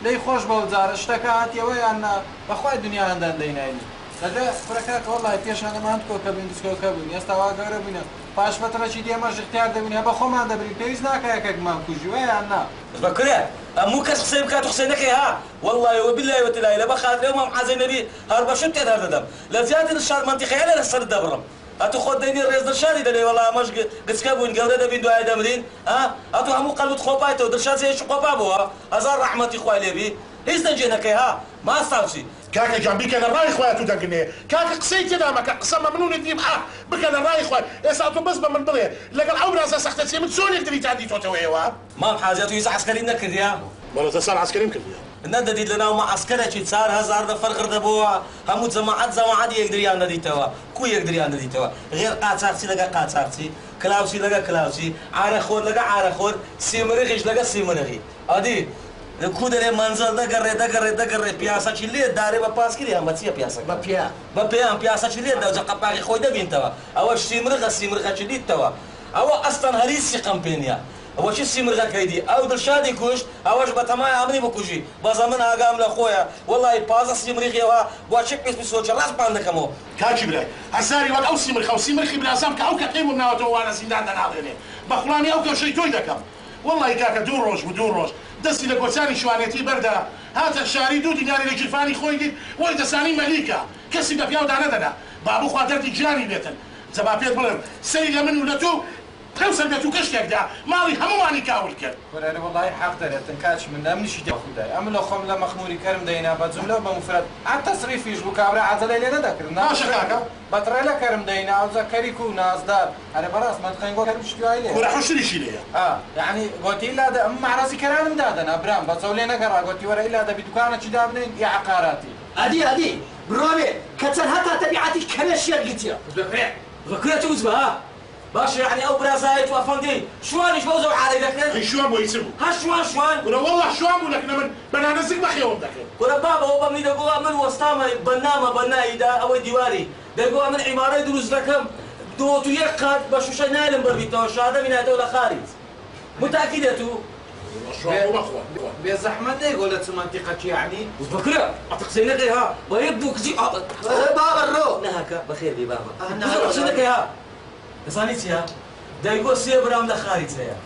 [SPEAKER 3] لی خۆش بەو جارە شتەکە هاتیەوە یان نا بەخوای دنیا ئەندان دەینێنی لەدە کوڕەکەکە وەڵای پێشانە مان کۆکە بین دسکۆکە بوون ئێستاوا گەورە بووینە پاش فترەی دێمەش اختیار دەبووینە بە خۆمان دەبرین پێویست ناکە یەکێکمان کوژی وە یان نا
[SPEAKER 4] بەکرێ ئەموو کەس قسەی بکات و قسەی نەکەی ها وەڵڵای وەبیلای وەتلای لە بەخاترێ و مام حەزەی نەبی هەر بەشت تێدا هەردەدەم لە زیاتر دڵشاد منتیقەیە لە لەسەر دەبڕم ئەتو خۆت دەینی ڕێز دڵشادی دەلێ وەڵا ئەمەش گچکە بووین گەورە دەبین دوای دەمرین ئەتو هەموو قەلبت خۆپایتەوە دڵشاد هێشت خۆپا بووە هەزار ڕەحمەتی خوای لێبی هیچ دەنجێ نەکەی ها ماستاوچی
[SPEAKER 2] کاکە جان بیکە لە ڕای خۆیان تو دەگنێ کاکە قسەی تێدا مەکە قسە مەمنونت نیم بکە لە ڕای خۆی ئێستا تۆ بەس بە من بڵێ لەگەڵ ئەو برازە سەختە چێ من چۆنێک دەریتان دیتۆتەوە ئێوە
[SPEAKER 4] مام حاجەت و هیچ عەسکەری نەکردیا
[SPEAKER 2] بەڵێ ساڵ عەسکەریم کردیا
[SPEAKER 4] نەدەدیت لەناو معسکەرێکی 4000 نەفەر غردەبووە هەموو جەماعەت یەکدریان نەدیتەوە کو یەکدریان نەدیتەوە غێر قاچاقچی لەگە قاچاقچی کلااوچی لەگە کلااوچی ئارەخۆر لەگە ئارەخۆر سیمرغیش لەگە سیمرغی ئادی کو دەرێ مەنزەڵ دەگەڕێ پیاسەکی لێ دارێ بە پاسکریان بە چییە پیاسە بە پێیان پیاسەکی لێ دەوجە قەپاقی خۆی دەبینتەوە ئەوە سیمرغەکی دیتەوە ئەوە ئەستان هەریسی قەمپێنیە ئەوە چی سیمرغەکەی دی ئەو دڵشادی کوشت ئەوەش بە تەمای ئەمنی بکوژی بەزە من ئاگام لە خۆیە وەڵی پازە سیمرغیەوە بۆ چی پێست سۆچە ڕاستپان دەکەمەوە
[SPEAKER 2] کاکی برای هەزاری وەک ئەو سیمرخە و سیمرخی برازام کە ئەو کەقەی بووم ناوەتەوە وانە زیندان دەناڵێنێ بە خوڵانی ئەو کەوشەی تۆی دەکەم وەڵی کاکە دوو ڕۆژ دەستی لە گۆچانی شوانێتی بەردا هاتە شاری 2 دیناری لە جیرفانی خۆی دیت وەی دەسانی مەلیکە کەسی بە پیاو دانەدەنا بابوو خوا دەردی گیانی بێتن جەبا پێت بڵێم سەری لە من و لە تۆ خەوسەر بێت و کەشتێکدا ماڵی هەمووانی کاول کرد
[SPEAKER 3] وەرانە وەڵی حەق دەرێتن کاچ من ئەمنیشی دەخودای ئەم لە خۆم لە مەخموری کەرم دەینا بە جملە بە مفرەت تەسریفیش بوو کابرا عەجەلەی لێ نەدەکرد
[SPEAKER 2] باشە کاکە
[SPEAKER 3] بەتڕێ لە کەرم دەینا ئەوزە کەریک و نازدار هەرە بەڕاست منتقەنگۆ کەرم شتیوای لێ
[SPEAKER 2] وەرە حوشریشی لێیە
[SPEAKER 3] یعنی گۆتی ئیلا ئەم مەعرەزی کەرانم دادەنا برام بە چەو لێ نەگەڕا گۆتی وەرە ئیلا دەبی دوکانێکی دابنین یا عەقاراتی
[SPEAKER 8] ئەدی بڕۆبێ کە چەند هەتا تەبیعەتی کەمێ شێرگیتیە
[SPEAKER 4] بەکرێت وزبە ها باش يعني او برازايت وافندي شوان ايش بوزو على ذاك
[SPEAKER 2] شوان بو يسمو
[SPEAKER 4] ها شوان
[SPEAKER 2] ولا والله شوان بو لك من بنانا زق بخيوم ذاك
[SPEAKER 4] ولا بابا هو بمني دغوا من وسطامه بناي دا او ديواري دغوا من عماره دروز لكم دوتو يقاد باش وش نايلم بربيتو شهاده من هذول خارج متاكدتو
[SPEAKER 3] بزحمة يقول منطقة يعني
[SPEAKER 4] بكره أتقسينا كيها ويبدو كذي
[SPEAKER 8] بابا الرو
[SPEAKER 4] نهاك بخير بي بابا أتقسينا كيها زانيتيا دايقو سيبرام لخارج زيها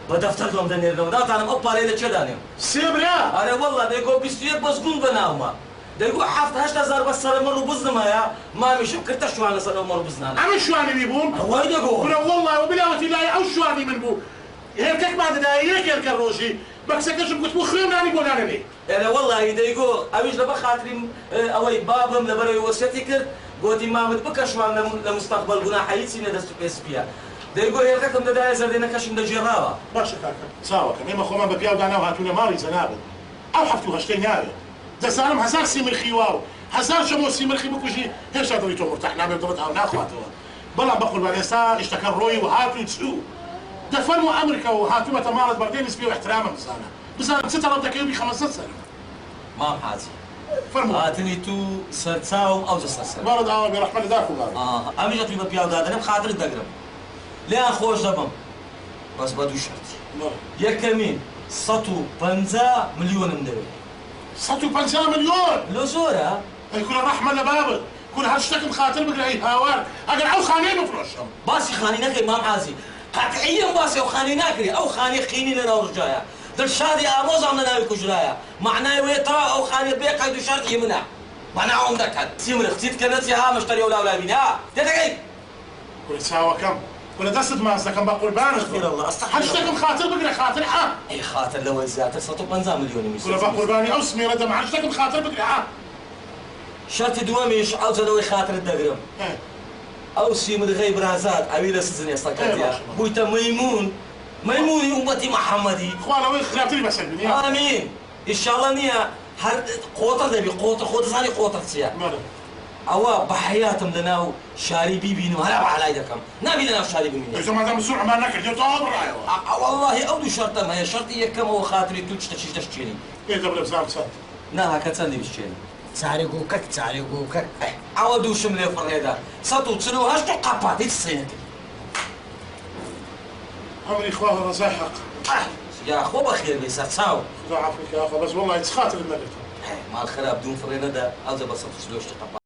[SPEAKER 4] ودفتر لهم دنيا لهم دات أنا مقبل إلى كذا
[SPEAKER 2] سيبرا
[SPEAKER 4] أنا والله دايقو بيستير بس قول بناهما دايقو حافظ 8000 بس صار مرة بزنا يا ما مش كرت شو أنا صار مرة بزنا
[SPEAKER 2] أنا شو أنا بيبون
[SPEAKER 4] هو يدقو
[SPEAKER 2] والله وبلا وتلاقي أو شو أنا من بو هيك بعد دايق الكروشي بكسكش بقول مخرم ناني قول أنا ليه
[SPEAKER 4] أنا والله يدقو أبيش لبا خاطري أوي بابم لبرا يوسيتي كر قلت ما متبكش وأنا لمستقبل بنا حياتي ندرس بيسبيا دايقو هيك كم دايق زادينا كشم دجرابة
[SPEAKER 2] باش كاكا ساوا كم خو ما ببيعوا دانا وهاتونا مالي زنابل أو حفتوا هشتين نابل ده سالم هزار سيمر خيواو هزار شمو سيمر خي بكوجي هيش هذا يتو مرتاح نابل ضبط أو ناخواتوا بلا بقول بالإنسان اشتكى روي وهاتوا يتسو ده فرموا أمريكا وهاتوا ما تمارض بردين يسبيوا احتراما بزانا ستة لو تكيو بي 15 سنة
[SPEAKER 4] ما محاتي
[SPEAKER 2] فرموا
[SPEAKER 4] هاتني تو سرتاوم أو جسر
[SPEAKER 2] بارد أول برحمة داكو بارد
[SPEAKER 4] أمي جت بيبقى بياو دادنا بخاطر الدقرم ليه خوش دبم بس بدو شرطي يكمين 150 مليون مدوي
[SPEAKER 2] 150 مليون
[SPEAKER 4] لو زورة
[SPEAKER 2] يكون الرحمة لبابل كل هالشكل خاطر بقرأي هاوار أقل أو خانين مفروشهم
[SPEAKER 4] باسي خاني نكري ما معازي قطعيا باسي وخاني نكري أو خاني خيني لنا ورجايا دلشادي آموز عمنا ناوي كجرايا معناه ويطرا أو خاني بيق هيدو شرط يمنع معناه عمدك هاد سيمر اختيت كانت يا مشتري ولا بينا ها تدقي
[SPEAKER 2] كل ساوى كم ولا دست ماس دەکەم بە قوربانت
[SPEAKER 4] استغفر الله استغفر
[SPEAKER 2] هەر شتێکم خاتر بگرە خاتر ها
[SPEAKER 4] اي خاطر لو زيادة 150 مليون
[SPEAKER 2] ولا بە قوربانی ئەو سمێرە دەم هەر شتێکم خاتر بگرە ها
[SPEAKER 4] شرط دواميش عاوز لو خاطر الدقرم او سيمد غيب رازات عويل سزني استقاتيا بويتا ميمون امتي محمدي
[SPEAKER 2] خوانەوەی خراپتری بەسەر بنی
[SPEAKER 4] امين ان شاء الله نيا هر قوتر دبي قوتر ثاني قوتر سيا او بحياتهم لناو شاري بيبي نو هلا على يدكم نبي لنا شاري بيبي
[SPEAKER 2] إذا ما دام سرعة ما ناكل جبت
[SPEAKER 4] والله اودو شرطه ما هي شرطيه كم هو خاطري توش تشتري
[SPEAKER 2] إيه قبل بزار صار
[SPEAKER 4] نها كتسندي بشتري
[SPEAKER 8] ساري قوكك ساري قوكك
[SPEAKER 4] عودو شملي فريدا سطو تسلو هاش قبات السنه
[SPEAKER 2] عمري إخوة رزاي حق
[SPEAKER 4] يا اخو بخير بيسار تساو
[SPEAKER 2] خذ عفوك يا أخو بس والله يتخاطر الملك
[SPEAKER 4] مع الخراب بدون فريدا ده عاوز بس تسلوش تقبات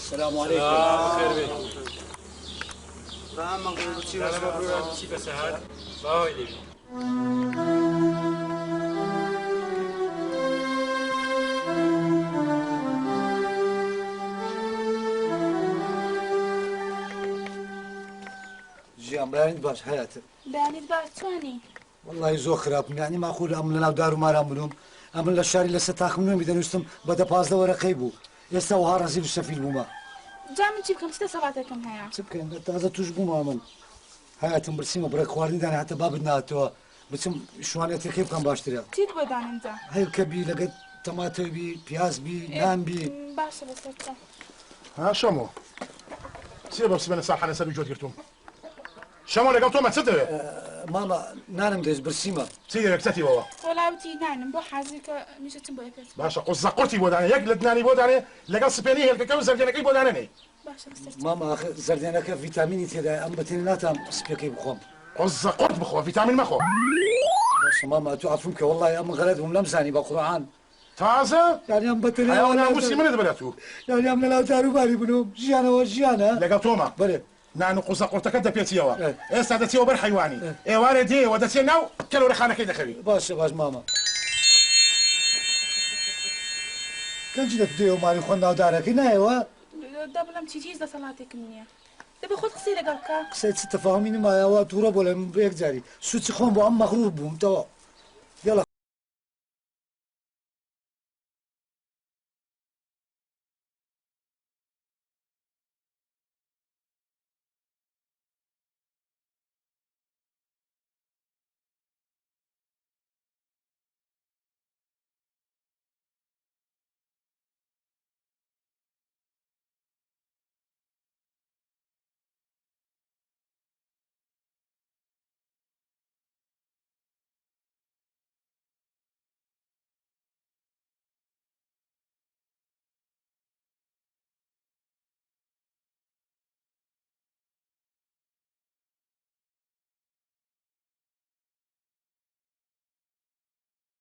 [SPEAKER 1] السلام عليكم
[SPEAKER 7] خير بك راه ما نقولش شي مبرور شي بسهاد باوي لي
[SPEAKER 1] ژیان بەیانیت باش حەیاتە
[SPEAKER 9] بەیانیت باش چۆنی
[SPEAKER 1] والله زۆر خراپم یعنی ماخۆر ئەم لەناو دار و ماران بووم ئەمن لە شاری لەسەر تاخم نوێمی دەنووسم بە 15 وەرەقەی بوو ئێستا وها ڕەزیل و سەفیل بوومە
[SPEAKER 9] جا من چی بکەم چتە سەڵاتەکەم هەیە
[SPEAKER 1] چ بکەین تازە توش بوومە من حەیاتم برسیمە بڕێک خواردنیدانە هەتە بابت ناتەوە بچم شوانێتەکەی بکەم باشترە
[SPEAKER 9] چیت بۆ دانمجا
[SPEAKER 1] هەیکەبی لەگەت تەماتەبی پیازبی نانبی
[SPEAKER 9] باشە بەسەرچە
[SPEAKER 2] ها شمو سير بس بين الساحة أنا سبي جوت قلتهم شمو اللي قلتهم ما تصدق
[SPEAKER 1] ماما نانم دەست برسیمە
[SPEAKER 2] سير يكتتي بابا
[SPEAKER 9] وەڵاوتی نانم بۆ حەزیکە میشتم بۆ پێت
[SPEAKER 2] باشا قصة قرتي بوداني يقل لدناني بوداني لقل سبيني هلك كم زرجاني كي بوداني
[SPEAKER 9] باشە بەسەرچە
[SPEAKER 1] ماما ئاخر زەردێنەکە ڤیتامینی تێدایە ئەم بەتێنێ ناتام سپێکەی بخۆم
[SPEAKER 2] قصة قرت بخو فيتامين مخو
[SPEAKER 1] باشە ماما تو عفوم کە وەڵڵی ئەم غەلەت بووم لەمزانی بە قورئان
[SPEAKER 2] تازة
[SPEAKER 1] یعنی ئەم بەتێنێ
[SPEAKER 2] أنا مسلمين دبلاتو
[SPEAKER 1] یعنی ئەم لەناو داروباری بنوم ژیانەوە ژیانە
[SPEAKER 2] لقل توما
[SPEAKER 1] بەرێ
[SPEAKER 2] نانو قصة قرت كده بيتيوا إيسا دتيوا بر حيواني إيه وارد دي ودتي ناو كلو رخانة كده خوي
[SPEAKER 1] باشە باش ماما کەنجی دەکدێەوە ماری خۆ ناودارەکەی نایەوە
[SPEAKER 9] دا بڵام چی هیچ دەسەڵاتێکم نییە دەبێ خۆت قسەی لەگەڵ بکە
[SPEAKER 1] قسەی چ تەفاهمی نمایەوە تووڕە بۆ لە یەک جاری سوچی خۆم بۆ ئەم مەغروور بووم تەوە